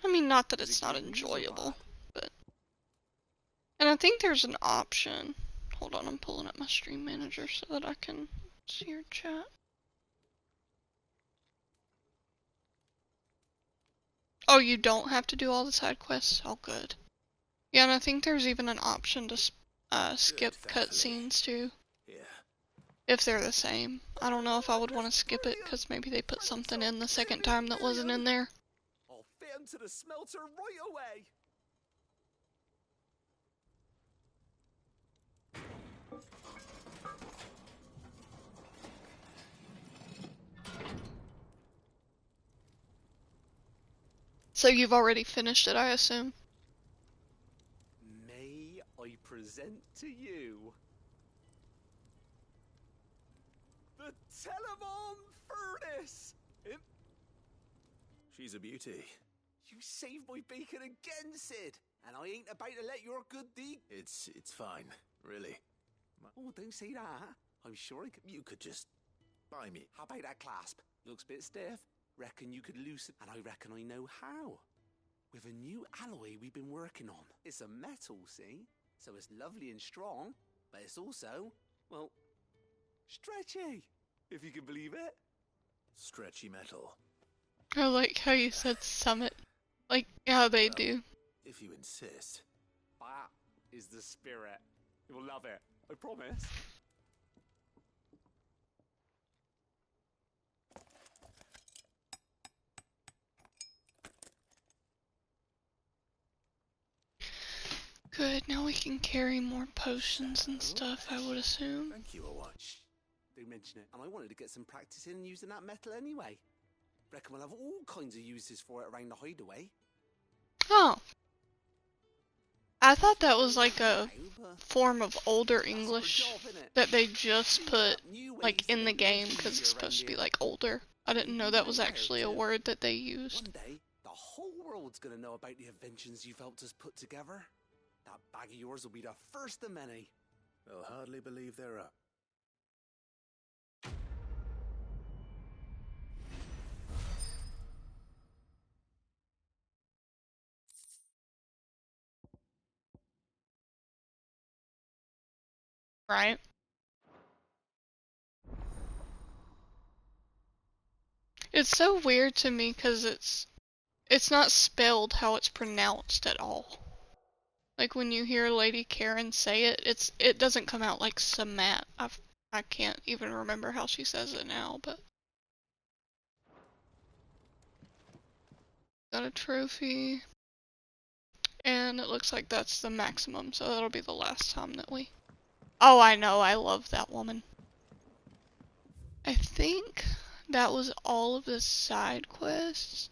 I mean, not that it's not enjoyable, but... And I think there's an option. Hold on, I'm pulling up my stream manager so that I can see your chat. Oh, you don't have to do all the side quests? Oh, good. Yeah, and I think there's even an option to skip cutscenes too. Yeah. If they're the same. I don't know if I would want to skip it because maybe they put something in the second time that wasn't in there. I'll fit him to the smelter right away. So you've already finished it, I assume? May I present to you the Telemon Furnace? She's a beauty. You saved my bacon again, Sid, and I ain't about to let your good deed. It's fine, really. Oh, don't say that. I'm sure I could. You could just buy me. How about that clasp? Looks a bit stiff. Reckon you could loosen, and I reckon I know how. With a new alloy we've been working on. It's a metal, see? So it's lovely and strong, but it's also, well, stretchy, if you can believe it. Stretchy metal. I like how you said summit. Like how they do. If you insist. That is the spirit. You'll love it. I promise. Good, now we can carry more potions and stuff, I would assume. Thank you, Watch. Don't mention it. And I wanted to get some practice in using that metal anyway. Reckon we'll have all kinds of uses for it around the hideaway. Oh. I thought that was like a form of older English that they just put like in the game because it's supposed to be like older. I didn't know that was actually a word that they used. One day, the whole world's gonna know about the inventions you've helped us put together. That bag of yours will be the first of many. They'll hardly believe they're up. Right? It's so weird to me because it's not spelled how it's pronounced at all. Like when you hear Lady Karen say it, it doesn't come out like Samat. I can't even remember how she says it now, but got a trophy. And it looks like that's the maximum, so that'll be the last time that we... Oh, I know, I love that woman. I think that was all of the side quests.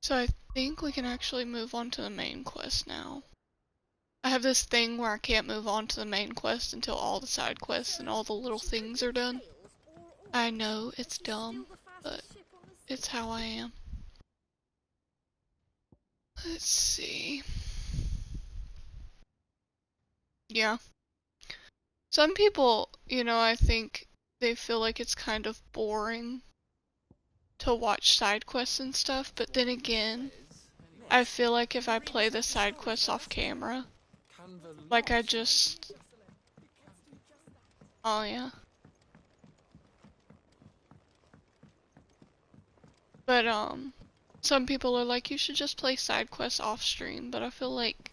So I think we can actually move on to the main quest now. I have this thing where I can't move on to the main quest until all the side quests and all the little things are done. I know, it's dumb, but it's how I am. Let's see. Yeah. Some people, you know, I think they feel like it's kind of boring to watch side quests and stuff, but then again, I feel like if I play the side quests off camera, like I just... Oh yeah. But some people are like, you should just play side quests off stream, but I feel like,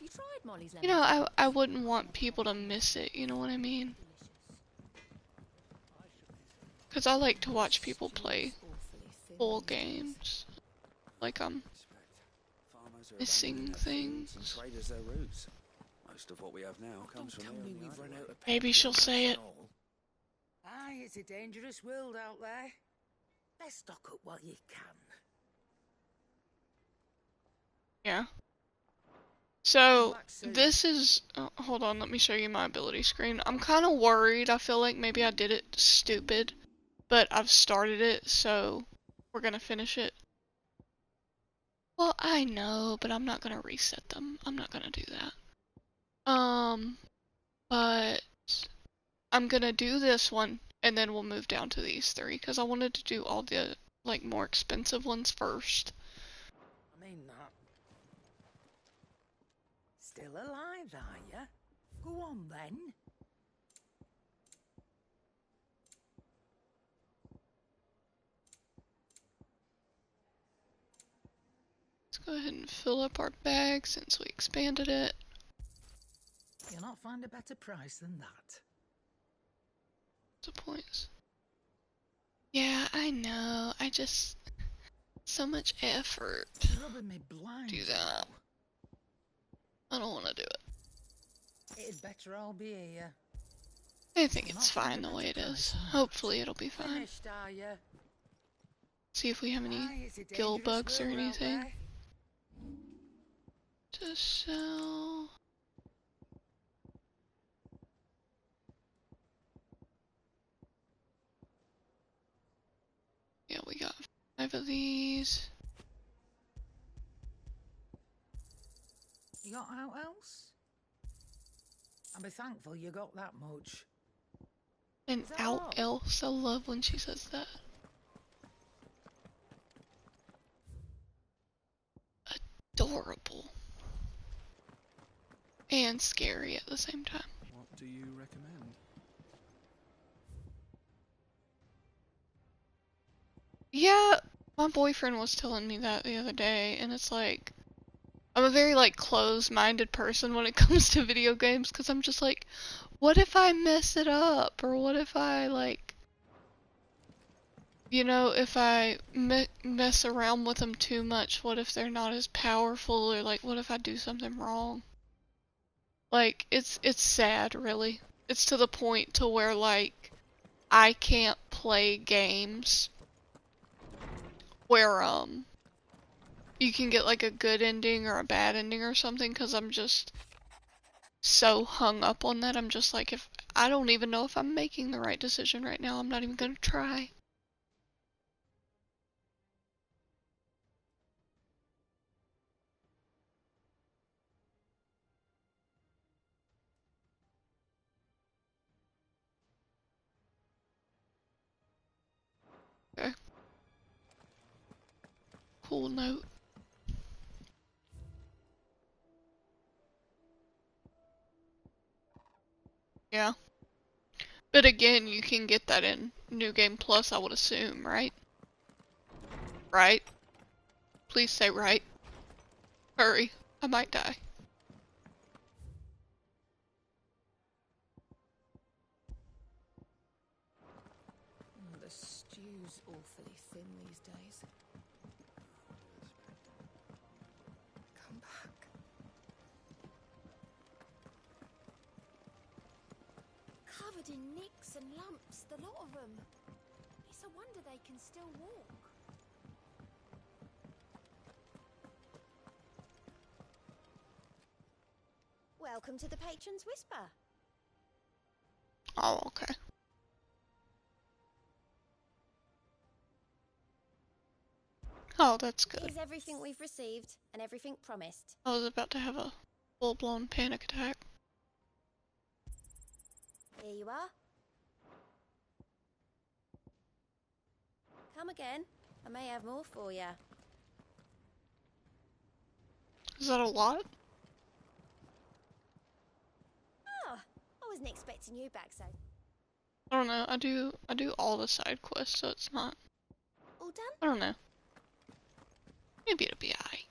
you know, I wouldn't want people to miss it, you know what I mean? Because I like to watch people play full games. Like I'm missing things. Most of what we have now comes from Maybe she'll say it. Aye, it's a dangerous world out there. Let's stock up while you can. Yeah. So, this is... hold on, let me show you my ability screen. I'm kind of worried. I feel like maybe I did it stupid. But I've started it, so we're gonna finish it. Well, I know, but I'm not gonna reset them. I'm not gonna do that. But I'm gonna do this one, and then we'll move down to these three, because I wanted to do all the, like, more expensive ones first. I mean that. Still alive, are ya? Go on then. Let's go ahead and fill up our bag since we expanded it. You'll not find a better price than that. The points. Yeah, I know. I just... so much effort. Rubbing me blind. Do that. I don't want to do it. It'd better all be here. I think it's fine the way it is. Hopefully it'll be fine. Finished, are ya? See if we have any Aye, it's a gill dangerous bugs or world out anything there. to sell. Yeah, we got 5 of these. You got out else? I'll be thankful you got that much. And out else. I love when she says that. Adorable. And scary at the same time. What do you recommend? Yeah, my boyfriend was telling me that the other day, and it's like, I'm a very, like, closed-minded person when it comes to video games, because I'm just like, what if I mess it up? Or what if I, like, you know, if I mess around with them too much, what if they're not as powerful? Or, like, what if I do something wrong? Like, it's sad, really. It's to the point to where, like, I can't play games where, you can get, like, a good ending or a bad ending or something, because I'm just so hung up on that. I'm just like, if I don't even know if I'm making the right decision right now, I'm not even gonna try. Okay. Cool note. Yeah. But again, you can get that in New Game Plus, I would assume, right? Right? Please say right. Hurry. I might die. The stew's awfully thin these days. covered in nicks and lumps, the lot of them. It's a wonder they can still walk. Welcome to the Patron's Whisper. Oh, okay. Oh, that's good. Here's everything we've received and everything promised. I was about to have a full-blown panic attack. Here you are. Come again. I may have more for you. Is that a lot? Oh, I wasn't expecting you back so. I don't know. I do all the side quests, so it's not. All done? I don't know. Maybe it'll be alright.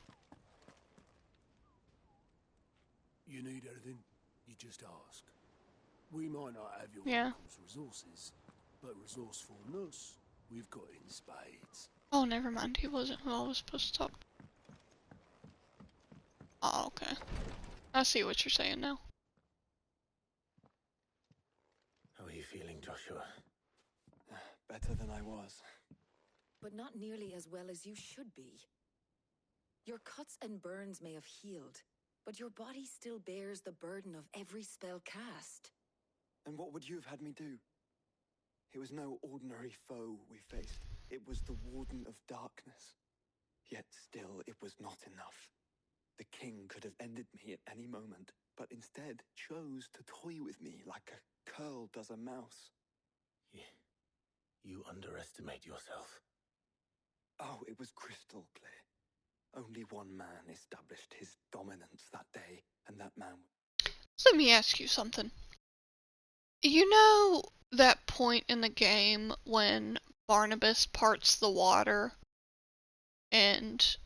You need anything, you just ask. We might not have your Yeah. uncle's resources, but resourcefulness we've got in spades. Oh, never mind. He wasn't who I was supposed to talk. Oh, okay. I see what you're saying now. How are you feeling, Joshua? Better than I was. But not nearly as well as you should be. Your cuts and burns may have healed, but your body still bears the burden of every spell cast. And what would you have had me do? It was no ordinary foe we faced. It was the Warden of Darkness. Yet still, it was not enough. The king could have ended me at any moment, but instead chose to toy with me like a curl does a mouse. You underestimate yourself. Oh, it was crystal clear. Only one man established his dominance that day, and that man... Let me ask you something. You know that point in the game when Barnabas parts the water and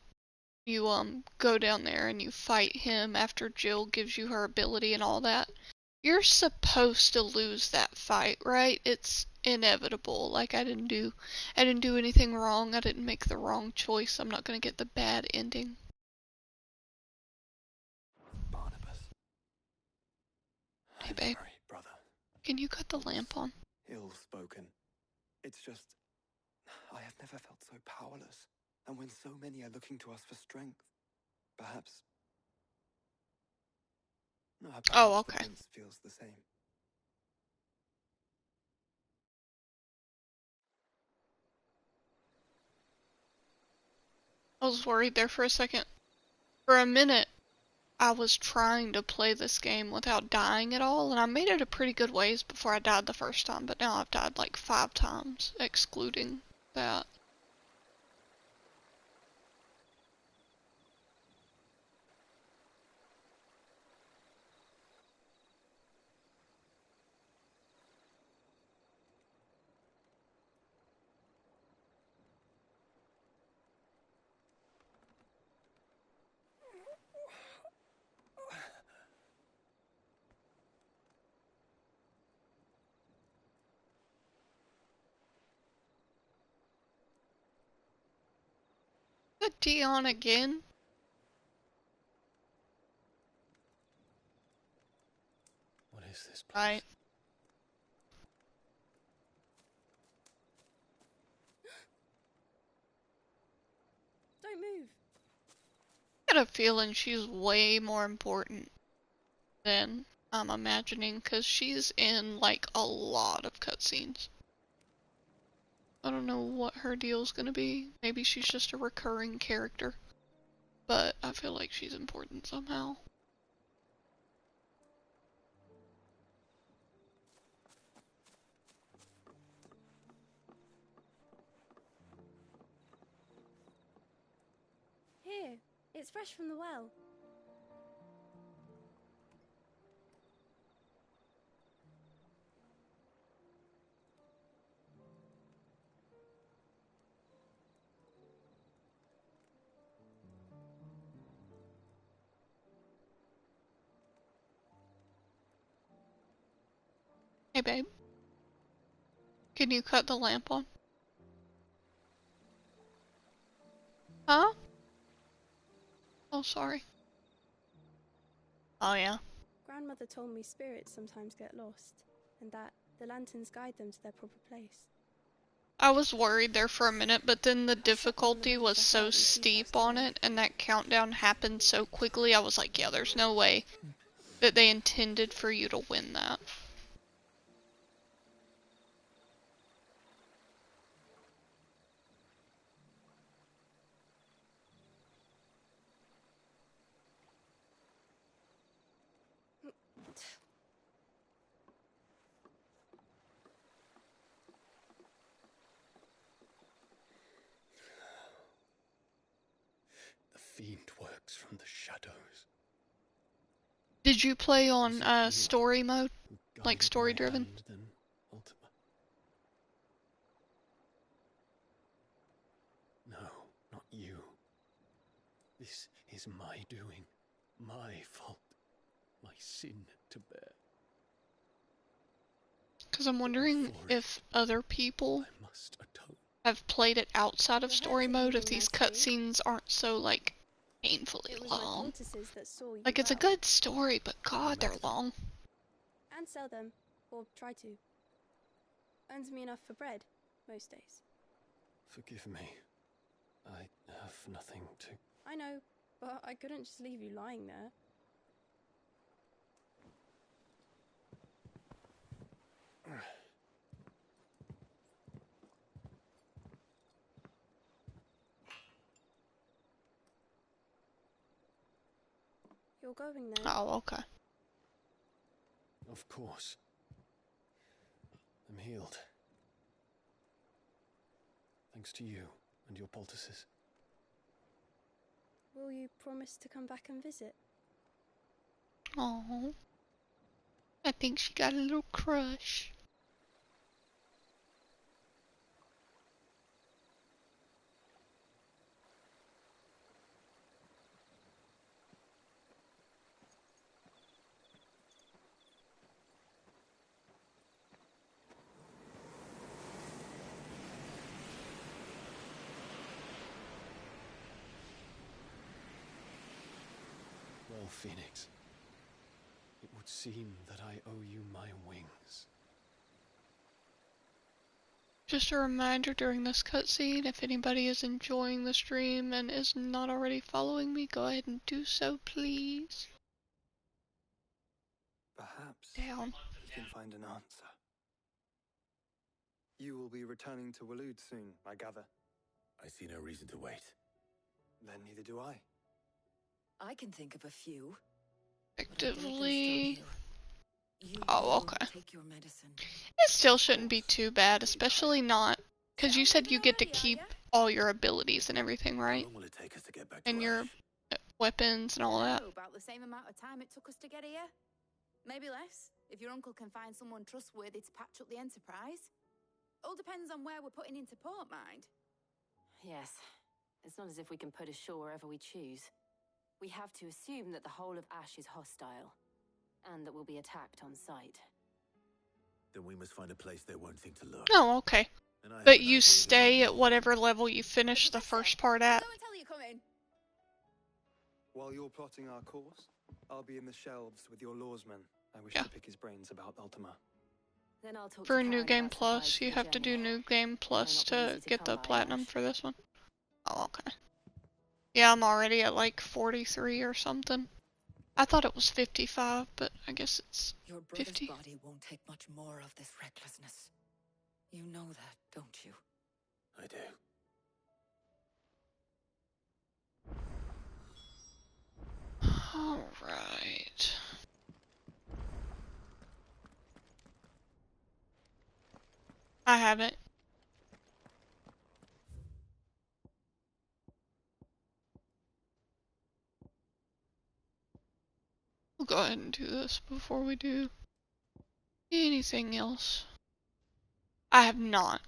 you go down there and you fight him after Jill gives you her ability and all that? You're supposed to lose that fight, right? It's inevitable. Like I didn't do anything wrong. I didn't make the wrong choice. I'm not gonna get the bad ending. Barnabas. Hey babe. Sorry, brother. Can you cut the lamp on? Ill-spoken. It's just... I have never felt so powerless. And when so many are looking to us for strength, perhaps... No, perhaps Oh, okay. the prince feels the same. I was worried there for a second. For a minute, I was trying to play this game without dying at all, and I made it a pretty good ways before I died the first time, but now I've died like 5 times, excluding that. The Dion again? What is this place? Right. Don't move. I got a feeling she's way more important than I'm imagining, because she's in like a lot of cutscenes. I don't know what her deal's gonna be. Maybe she's just a recurring character. But I feel like she's important somehow. Here, it's fresh from the well. Hey babe. Can you cut the lamp on? Huh? Oh, sorry. Oh yeah. Grandmother told me spirits sometimes get lost, and that The lanterns guide them to their proper place. I was worried there for a minute, but then the difficulty was so steep on it, and that countdown happened so quickly, I was like, yeah, there's no way that they intended for you to win that. The fiend works from the shadows. Did you play on story mode? Like story driven? No, not you. This is my doing, my fault, my sin to bear. Because I'm wondering if other people have played it outside of story mode, if these cutscenes aren't so, like, painfully long. Like, it's a good story, but god, they're long. And sell them, or try to. Earns me enough for bread, most days. Forgive me. I have nothing to... I know, but I couldn't just leave you lying there. You're going then? Oh, okay. Of course. I'm healed. Thanks to you and your poultices. Will you promise to come back and visit? Oh, I think she got a little crush. Well, Phoenix, it would seem that I owe you my wings. Just a reminder during this cutscene, if anybody is enjoying the stream and is not already following me, go ahead and do so, please. Perhaps Down. we can find an answer. You will be returning to Waloed soon, I gather. I see no reason to wait. Then neither do I. I can think of a few. Effectively. Oh, okay. Take your medicine. It still shouldn't be too bad, especially not because you said you get to keep all your abilities and everything, right? How long will it take us to get back And to your weapons and all that. About the same amount of time it took us to get here. Maybe less, if your uncle can find someone trustworthy to patch up the Enterprise. All depends on where we're putting into port, mind. Yes. It's not as if we can put ashore wherever we choose. We have to assume that the whole of Ash is hostile, and that we'll be attacked on sight. Then we must find a place they won't think to look. Oh, okay. But you stay at whatever level you finish the first part at? While you're plotting our course, I'll be in the shelves with your lawsman. I wish to pick his brains about Ultima. Then I'll talk For to New Karen Game about Plus, supplies you for have to do Jenny. New Game Plus Might not be to easy to get come the by, platinum Ash. for this one. Oh, okay. Yeah, I'm already at like 43 or something. I thought it was 55, but I guess it's Your brother's 50. body won't take much more of this recklessness. You know that, don't you? I do. Alright. I haven't. We'll go ahead and do this before we do anything else. I have not.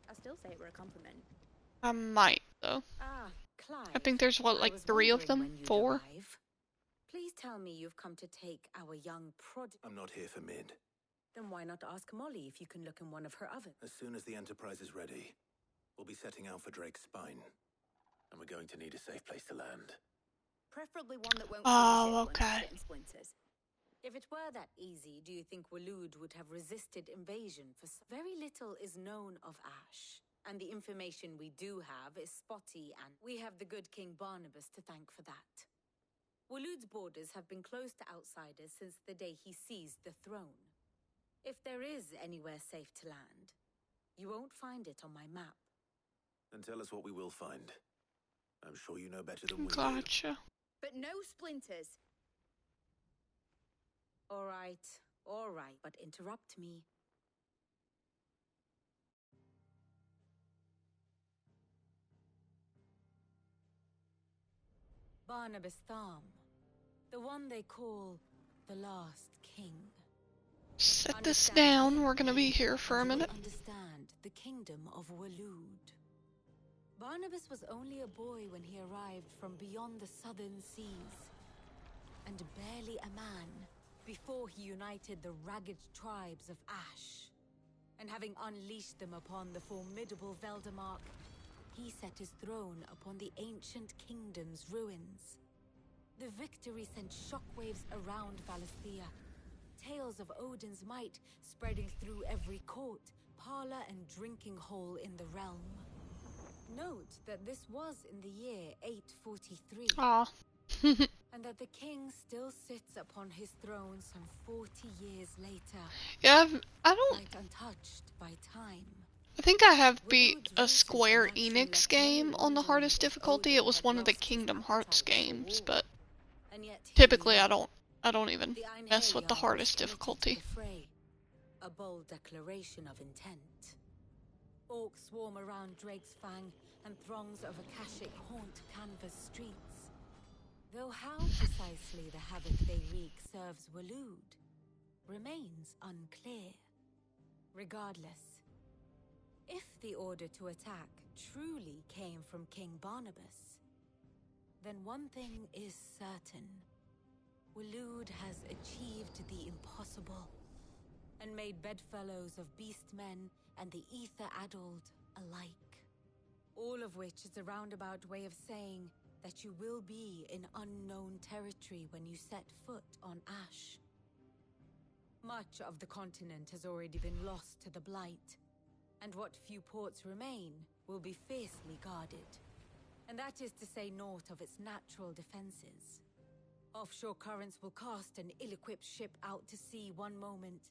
I still say it were a compliment. I might, though. Ah, Clive. I think there's, what, I like was 3 of wondering them? when you'd 4? arrive. Please tell me you've come to take our young I'm not here for mid. Then why not ask Molly if you can look in one of her ovens? As soon as the Enterprise is ready, we'll be setting out for Drake's Spine. and we're going to need a safe place to land. Preferably one that won't Oh, crush it okay. once it's in splinters. If it were that easy, do you think Waloed would have resisted invasion for very little is known of Ash, and the information we do have is spotty, and we have the good King Barnabas to thank for that. Waloed's borders have been closed to outsiders since the day he seized the throne. If there is anywhere safe to land, you won't find it on my map. Then tell us what we will find. I'm sure you know better than we do. Gotcha. But no splinters. All right, but interrupt me. Barnabas Tham, the one they call the last king. Set this down. We're gonna be here for a minute. Understand the kingdom of Waloed. Barnabas was only a boy when he arrived from beyond the southern seas, and barely a man before he united the ragged tribes of Ash. And having unleashed them upon the formidable Veldemark, he set his throne upon the ancient kingdom's ruins. The victory sent shockwaves around Valisthea, tales of Odin's might spreading through every court, parlor, and drinking hole in the realm. Note that this was in the year 843. Aw. And that the king still sits upon his throne some 40 years later. Yeah, I don't... Quite untouched by time. I think I have beat a Square Enix game on the hardest difficulty. It was one of the Kingdom Hearts games, but typically I don't even mess with the hardest difficulty. A bold declaration of intent. Orcs swarm around Drake's Fang, and throngs of Akashic haunt Canvas streets. Though how precisely the havoc they wreak serves Waloed remains unclear. Regardless, if the order to attack truly came from King Barnabas, then one thing is certain. Waloed has achieved the impossible, and made bedfellows of beastmen and the ether-addled alike. All of which is a roundabout way of saying that you will be in unknown territory when you set foot on Ash. Much of the continent has already been lost to the Blight, and what few ports remain will be fiercely guarded. And that is to say naught of its natural defenses. Offshore currents will cast an ill-equipped ship out to sea one moment.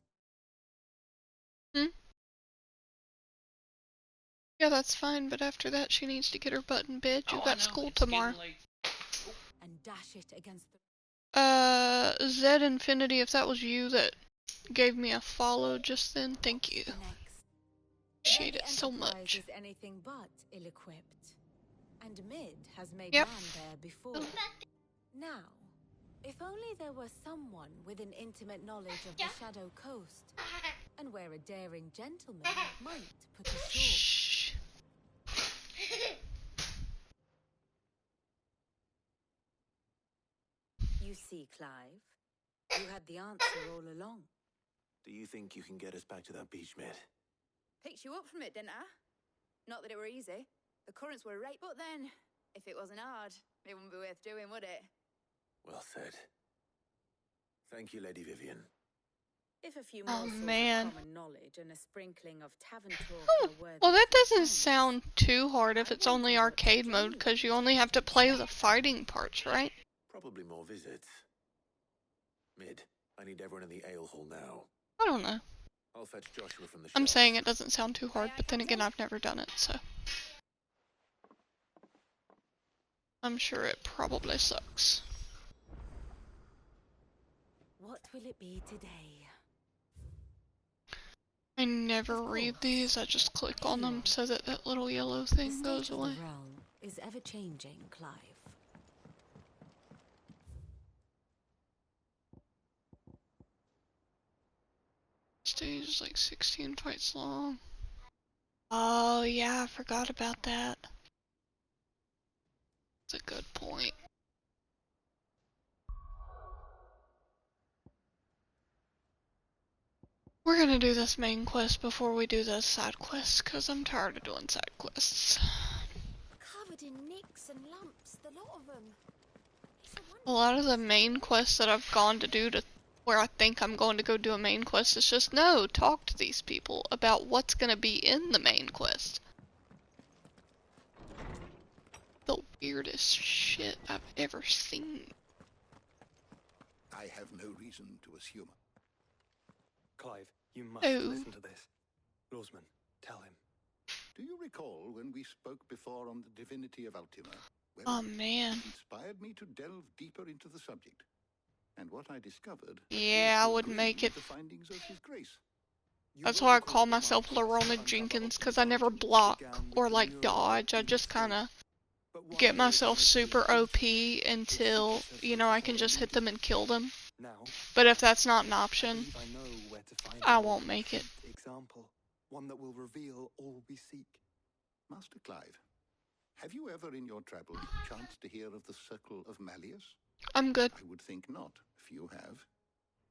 Yeah, that's fine, but after that she needs to get her butt in bed. You got school tomorrow. And dash it against the... Zed Infinity, if that was you that gave me a follow just then, thank you. Appreciate it so much. Is anything but ill-equipped. And Mid has made Yep. man there before. Now, if only there were someone with an intimate knowledge of the Shadow Coast, and where a daring gentleman might put ashore. You see, Clive, you had the answer all along. Do you think you can get us back to that beach, Mid? Picked you up from it, didn't I? Not that it were easy. The currents were right, but then, if it wasn't hard, it wouldn't be worth doing, would it? Well said. Thank you, Lady Vivian. If a few Oh, morsels man. of common knowledge and a sprinkling of tavern talk Oh, are worthy well, that of your doesn't time. sound too hard if it's only arcade mode, because you only have to play the fighting parts, right? Probably more visits. Mid, I need everyone in the ale hall now. I don't know. I'll fetch Joshua from the I'm shop. saying it doesn't sound too hard, but then again, I've never done it, so. I'm sure it probably sucks. What will it be today? I never read these, I just click on them so that that little yellow thing goes away. The realm is ever-changing, Clive. Stage is like 16 fights long. Oh yeah, I forgot about that. That's a good point. We're gonna do this main quest before we do the side quests, because I'm tired of doing side quests. Covered covered in nicks and lumps, the lot of them. A lot of the main quests that I've gone to do to where I think I'm going to go do a main quest is just, no, talk to these people about what's going to be in the main quest. The weirdest shit I've ever seen. I have no reason to assume. Clive, you must listen to this. Lawsman, tell him. Do you recall when we spoke before on the divinity of Ultima? Well, oh man. It inspired me to delve deeper into the subject. And what I discovered... Yeah, I would make it. The findings of His Grace. That's why I call myself Lorona Jenkins, because I never block or like dodge. I just kind of get myself super OP until, you know, I can just hit them and kill them. But if that's not an option, I won't make it. Example, one that will reveal all we seek. Master Clive, have you ever in your travels chanced to hear of the Circle of Malleus? I'm good. I would think not. Few have.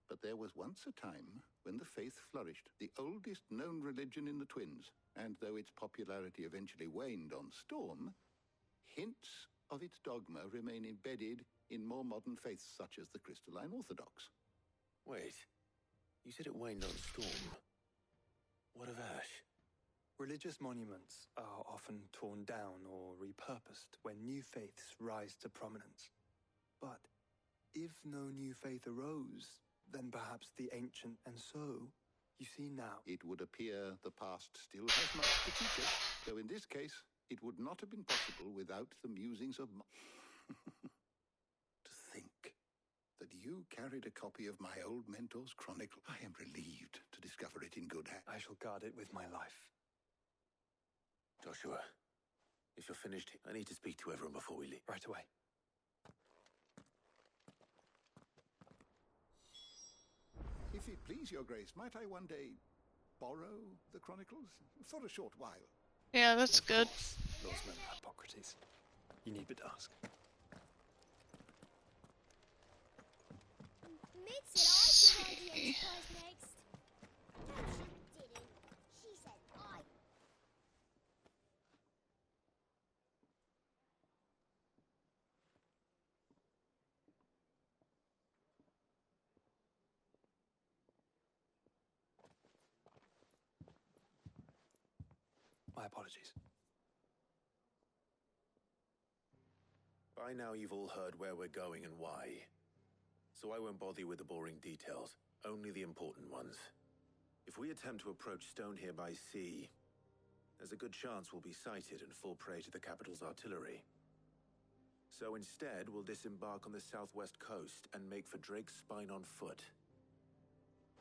But there was once a time when the faith flourished, the oldest known religion in the Twins, and though its popularity eventually waned on Storm, hints of its dogma remain embedded in more modern faiths such as the Crystalline Orthodox. Wait, you said it waned on Storm. What of Ash? Religious monuments are often torn down or repurposed when new faiths rise to prominence. But if no new faith arose, then perhaps the ancient, and so, you see now. It would appear the past still has much to teach us, though in this case, it would not have been possible without the musings of To think that you carried a copy of my old mentor's chronicle. I am relieved to discover it in good hands. I shall guard it with my life. Joshua, if you're finished, I need to speak to everyone before we leave. Right away. If it please your grace, might I one day borrow the chronicles for a short while? Yeah, that's good. Lawsman Hippocrates. You need but ask. Mitzi, I can ride the Enterprise next. No, she didn't. She said I. My apologies. By now you've all heard where we're going and why. So I won't bother you with the boring details, only the important ones. If we attempt to approach Stone here by sea, there's a good chance we'll be sighted and fall prey to the capital's artillery. So instead, we'll disembark on the southwest coast and make for Drake's Spine on foot.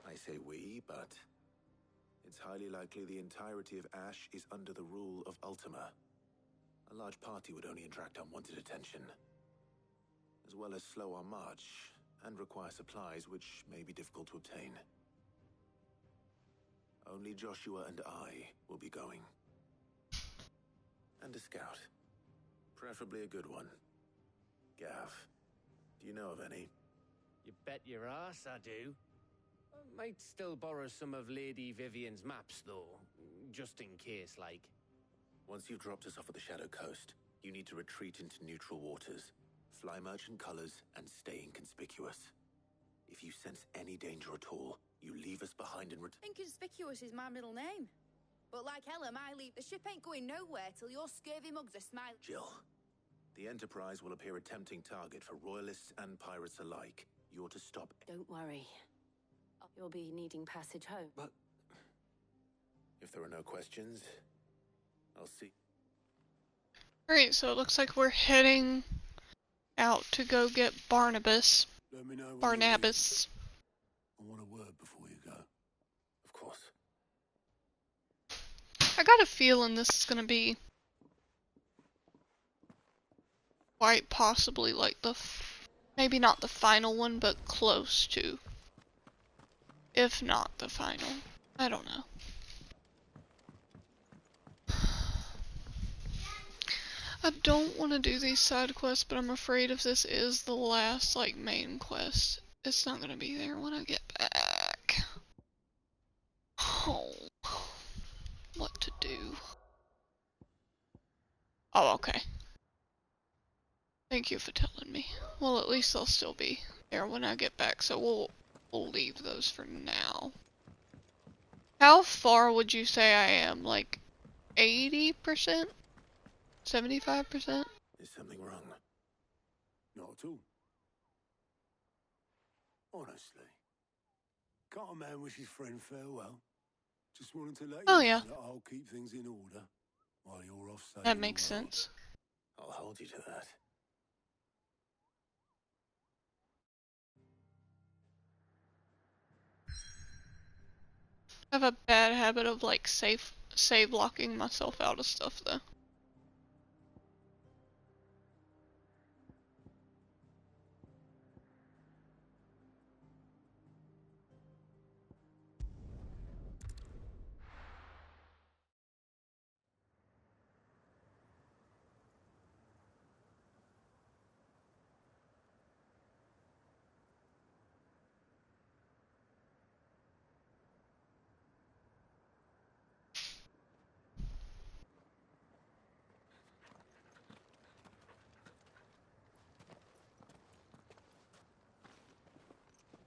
I say we, but it's highly likely the entirety of Ash is under the rule of Ultima. A large party would only attract unwanted attention, as well as slow our march and require supplies which may be difficult to obtain. Only Joshua and I will be going. And a scout. Preferably a good one. Gav, do you know of any? You bet your ass I do. I might still borrow some of Lady Vivian's maps, though, just in case, like. Once you've dropped us off at the Shadow Coast, you need to retreat into neutral waters, fly merchant colors, and stay inconspicuous. If you sense any danger at all, you leave us behind and Inconspicuous is my middle name. But like Ella, the ship ain't going nowhere till your scurvy mugs are smiling. Jill, the Enterprise will appear a tempting target for royalists and pirates alike. You're to stop. Don't worry. You'll be needing passage home. But if there are no questions, I'll see. Alright, so it looks like we're heading out to go get Barnabas. Let me know when Barnabas. I want a word before you go. Of course. I got a feeling this is gonna be quite possibly like maybe not the final one, but close to. If not the final. I don't know. I don't want to do these side quests, but I'm afraid if this is the last, like, main quest, it's not gonna be there when I get back. Oh. What to do? Oh, okay. Thank you for telling me. Well, at least they'll still be there when I get back, so we'll leave those for now. How far would you say I am? Like 80%? 75%? Is something wrong? Not at all. Honestly. Can't a man wish his friend farewell? Just wanted to let you Oh, know yeah. that I'll keep things in order while you're off saving That makes the world. sense. I'll hold you to that. I have a bad habit of like save locking myself out of stuff though.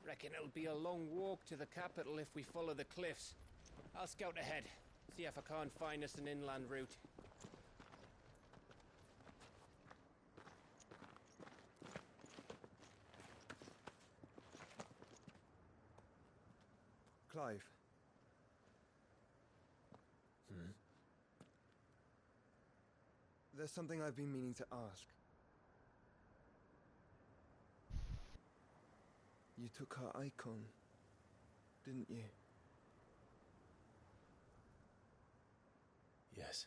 Reckon it'll be a long walk to the capital if we follow the cliffs. I'll scout ahead, see if I can't find us an inland route. Clive. There's something I've been meaning to ask. You took her icon, didn't you? Yes,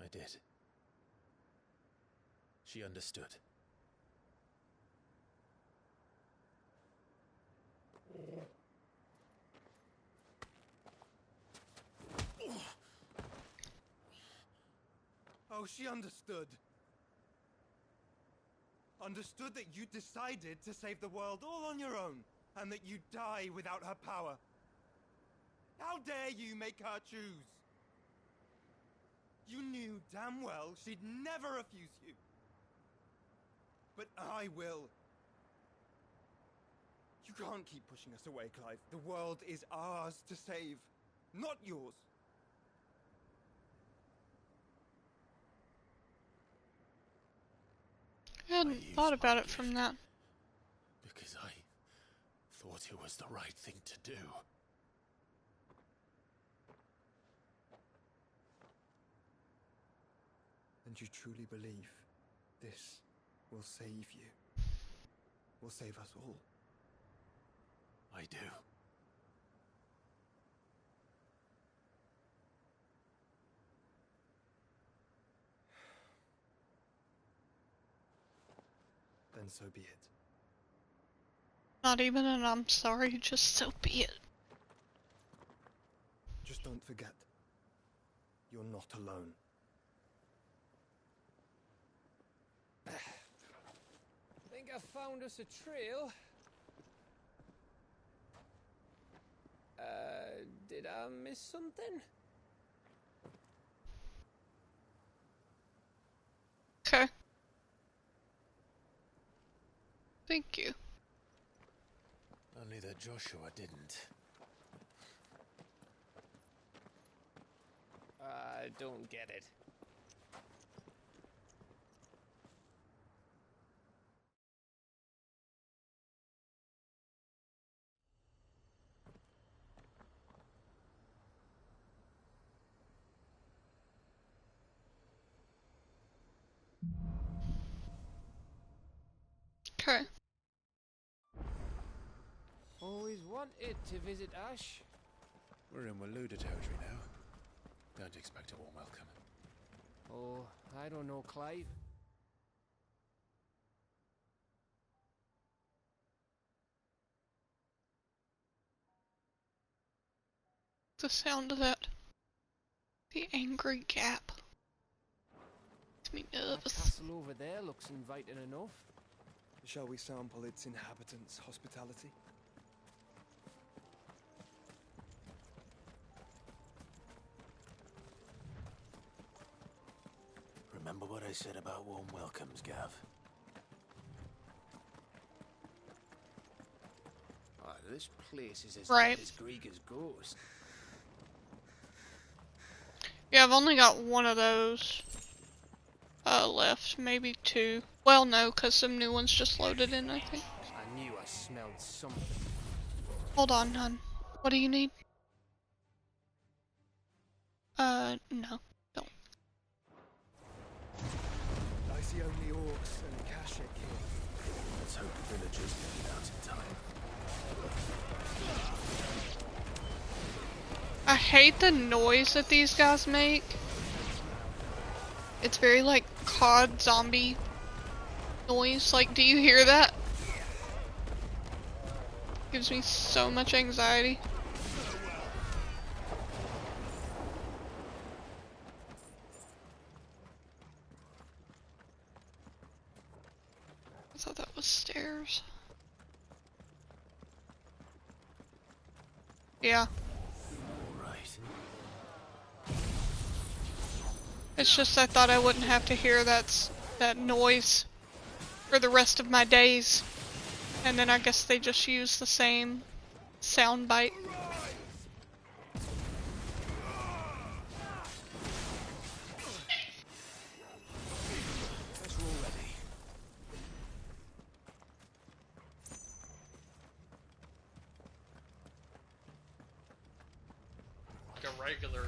I did. She understood. Oh, she understood. Understood that you decided to save the world all on your own, and that you'd die without her power. How dare you make her choose? You knew damn well she'd never refuse you. But I will. You can't keep pushing us away, Clive. The world is ours to save, not yours. I hadn't thought about it from that. Because I thought it was the right thing to do. And you truly believe this will save you? Will save us all? I do. Then so be it. Not even an I'm sorry, just so be it. Just don't forget, you're not alone. Think I found us a trail. Did I miss something? Okay. Thank you. Only that Joshua didn't. I don't get it. Okay. Always wanted to visit Ash. We're in Waluda territory now. Don't expect a warm welcome. Oh, I don't know, Clive. The sound of that. The angry gap. Makes me That nervous. castle over there looks inviting enough. Shall we sample its inhabitants' hospitality? Remember what I said about warm welcomes, Gav? this place is as Right. dead as Greagor's ghost. Yeah, I've only got one of those left, maybe two. Well, no, because some new ones just loaded in, I think. I knew I smelled something. Hold on, hon. What do you need? No. Don't. I see only orcs and Kashik here. Let's hope the villagers get it out in time. I hate the noise that these guys make. It's very like COD zombie noise. Like, do you hear that? Gives me so much anxiety. I thought that was stairs. Yeah. It's just I thought I wouldn't have to hear that noise for the rest of my days. And then I guess they just use the same sound bite. Guess we're all ready. Like a regular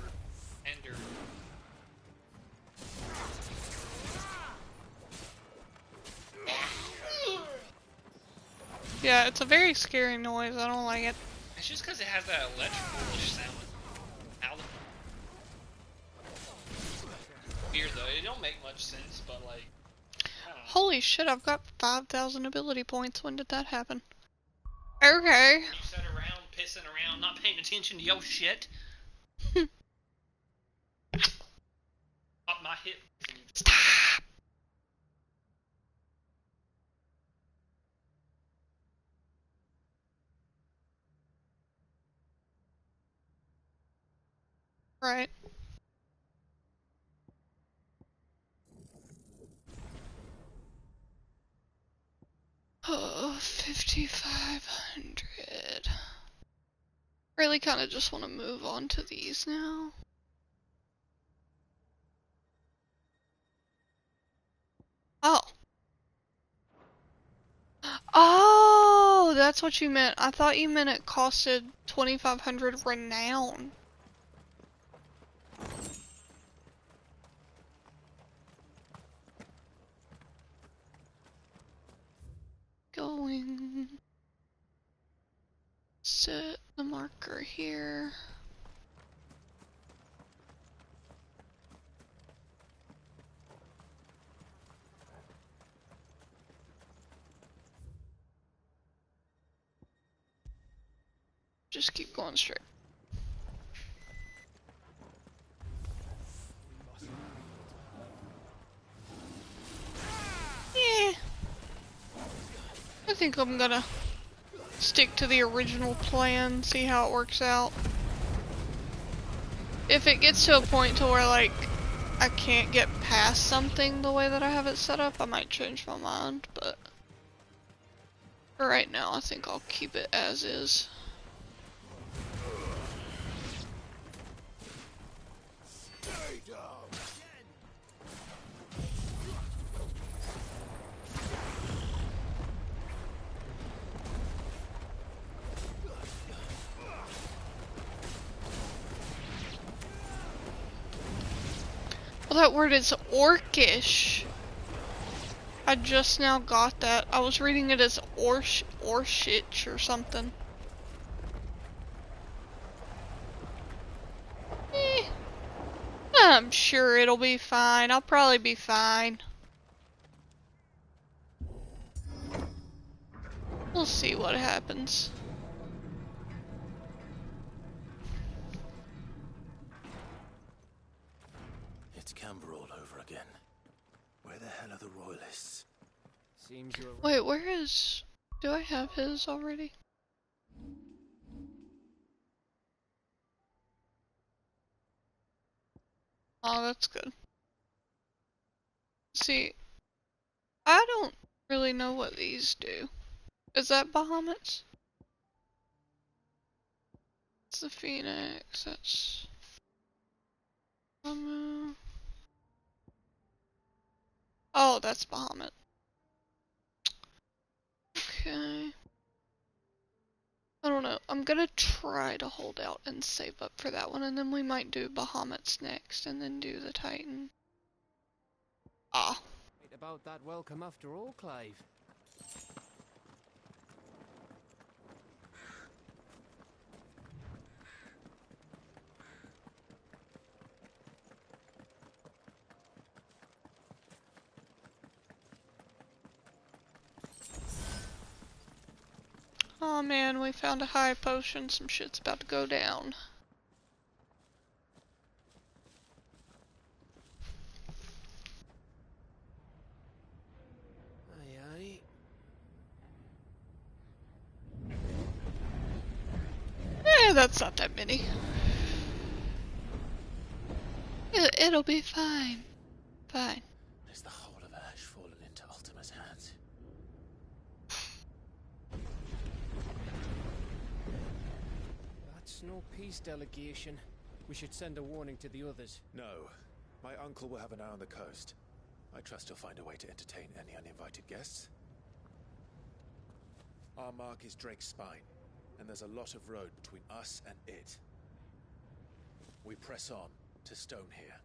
ender. Yeah, it's a very scary noise. I don't like it. It's just because it has that electrical-ish sound. How weird though. It don't make much sense, but like. I don't know. Holy shit! I've got 5,000 ability points. When did that happen? Okay. You sat around pissing around, not paying attention to your shit. Up my hip. Stop. Right. Oh, 5,500. Really kind of just want to move on to these now. Oh. Oh, that's what you meant. I thought you meant it costed 2,500 renown. Going. Set the marker here. Just keep going straight. Yeah. I think I'm gonna stick to the original plan, see how it works out. If it gets to a point to where, like, I can't get past something the way that I have it set up, I might change my mind, but for right now, I think I'll keep it as is. Well, that word is orcish. I just now got that. I was reading it as orshich or something. I'm sure it'll be fine. I'll probably be fine. We'll see what happens. It's Camber all over again. Where the hell are the royalists? Seems you're Wait, where is... Do I have his already? Oh, that's good. See, I don't really know what these do. Is that Bahamut's? That's the Phoenix. That's oh, that's Bahamut. Okay. I don't know. I'm gonna try to hold out and save up for that one, and then we might do Bahamut's next, and then do the Titan. Ah. About that welcome after all, Clive. Oh man, we found a high potion. Some shit's about to go down. Aye, aye. That's not that many. It'll be fine. Fine. Is the whole of Ash fallen into Ultima's hands? that's no peace delegation. We should send a warning to the others. No. My uncle will have an eye on the coast. I trust he'll find a way to entertain any uninvited guests. Our mark is Drake's Spine, and there's a lot of road between us and it. We press on to Stonehere.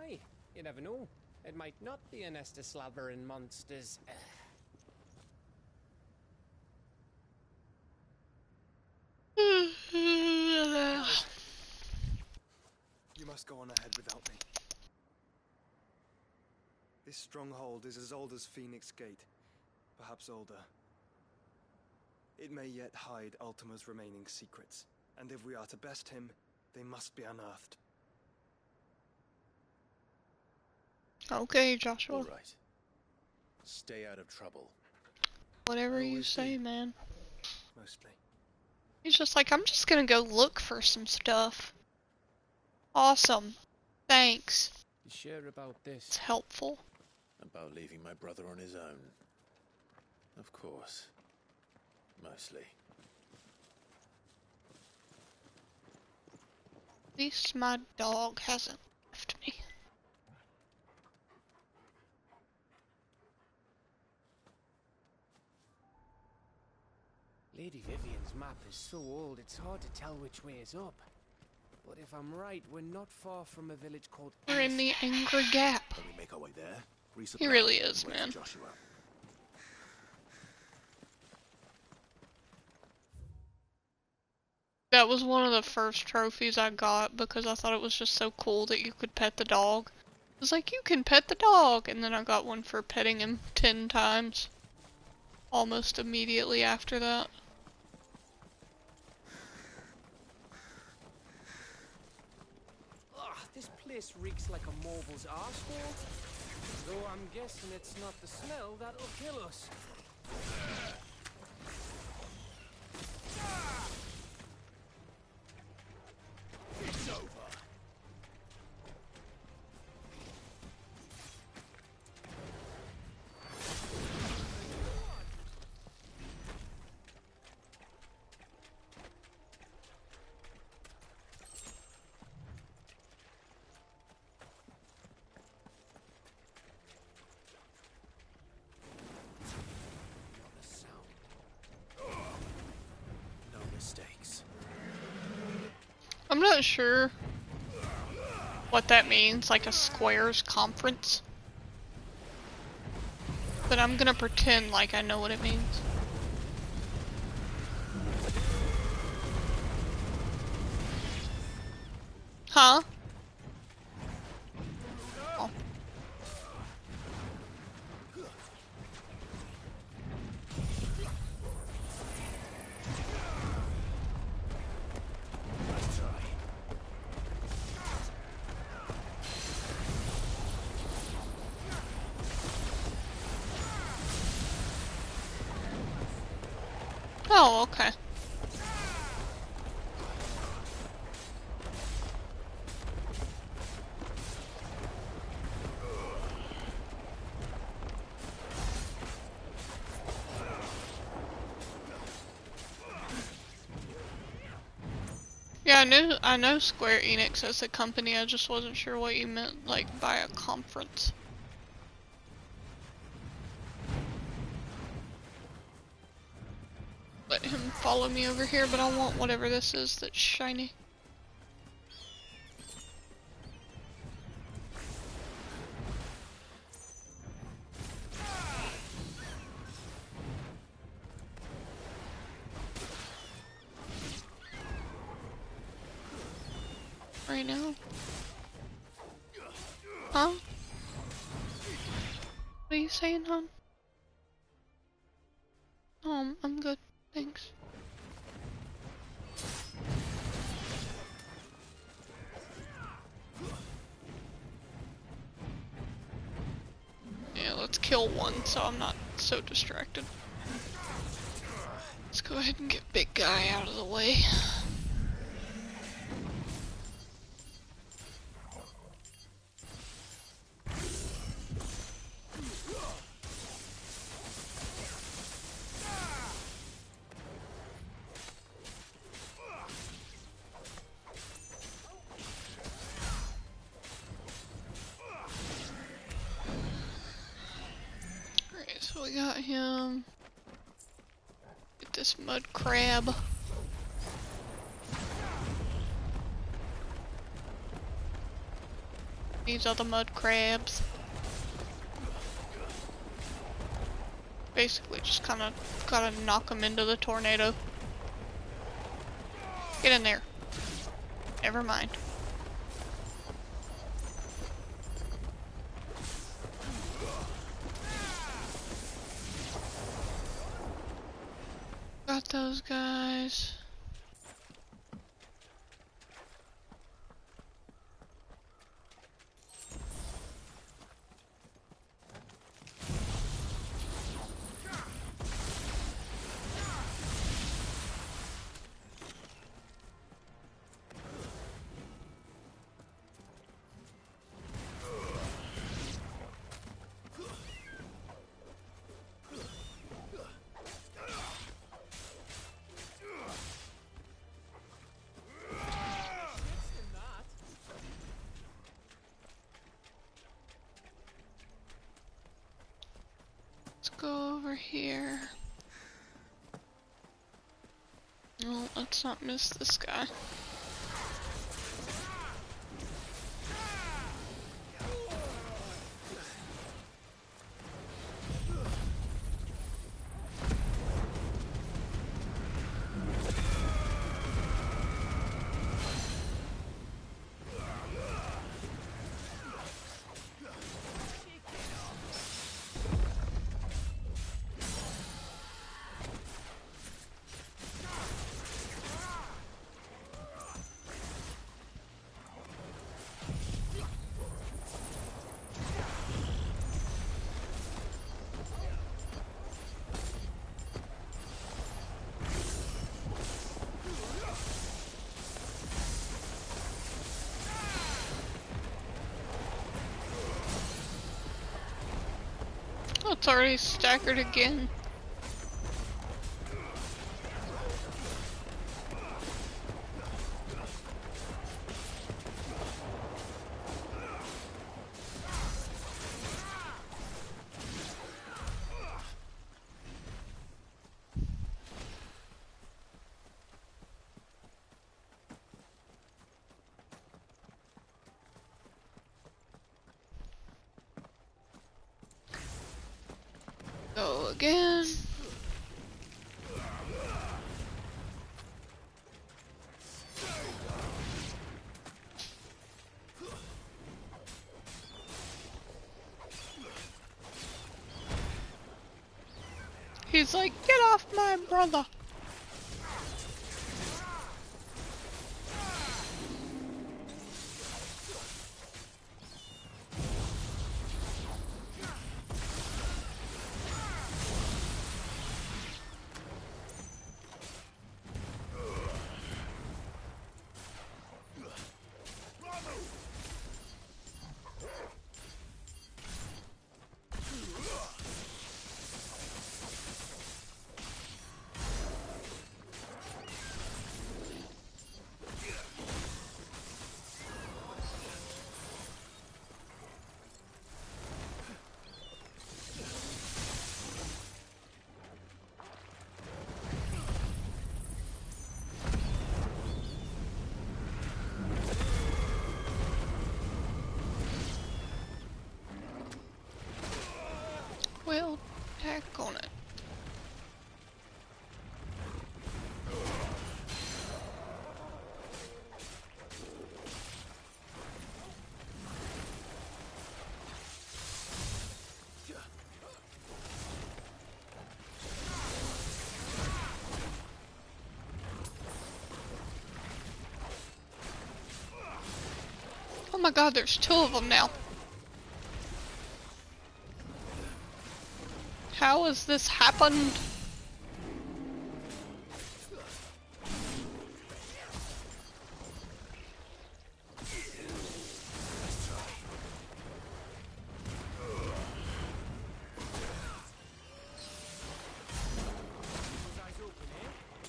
Aye, you never know. It might not be a nest of slavering monsters. You must go on ahead without me. This stronghold is as old as Phoenix Gate, perhaps older. It may yet hide Ultima's remaining secrets, and if we are to best him, they must be unearthed. Okay, Joshua. All right. Stay out of trouble. Whatever you say, man. Mostly. He's just like, I'm just gonna go look for some stuff. Awesome. Thanks. You sure about this? It's helpful. About leaving my brother on his own. Of course. Mostly. At least my dog hasn't left me. Lady Vivian's map is so old, it's hard to tell which way is up. But if I'm right, we're not far from a village called... We're in the Angry Gap. When we make our way there, He really is, man. Joshua. That was one of the first trophies I got because I thought it was just so cool that you could pet the dog. It was like, you can pet the dog! And then I got one for petting him 10 times. Almost immediately after that. Ugh, this place reeks like a moble's arsehole. Though I'm guessing it's not the smell that'll kill us. It's over. No mistakes. I'm not sure what that means, like a squares conference. But I'm gonna pretend like I know what it means. Huh? Oh. Oh, okay. Yeah, I know Square Enix as a company, I just wasn't sure what you meant, like, by a conference. Let him follow me over here, but I want whatever this is that's shiny. Right now? Huh? What are you saying, hon? I'm good, thanks. Yeah, let's kill one so I'm not so distracted. Let's go ahead and get big guy out of the way. Alright, so we got him. Get this mud crab. These are the mud crabs. Basically just kinda gotta knock them into the tornado. Get in there. Never mind. Got those guys. Let's go over here. No, let's not miss this guy. Oh, it's already staggered again. Go again. He's like, get off my brother. Well, heck on it. Oh my god, there's two of them now. How has this happened?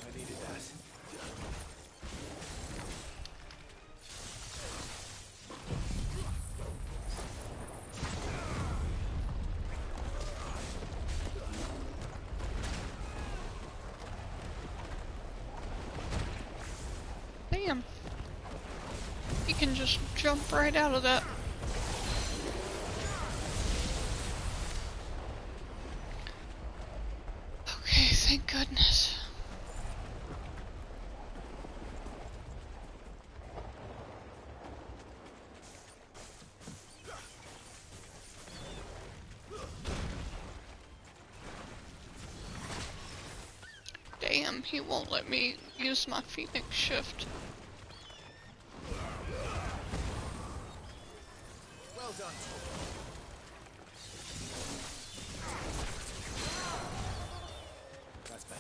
I needed that. Damn. He can just jump right out of that. Okay, thank goodness. Damn, he won't let me use my Phoenix shift. Well done. That's better.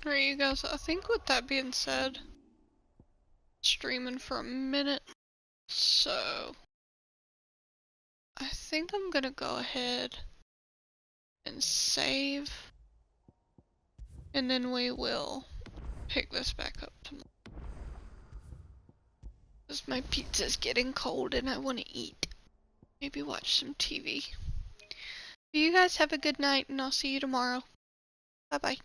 Alright, you guys, I think with that being said, streaming for a minute, so I think I'm gonna go ahead and save, and then we will pick this back up tomorrow. Because my pizza's getting cold and I want to eat. Maybe watch some TV. You guys have a good night and I'll see you tomorrow. Bye bye.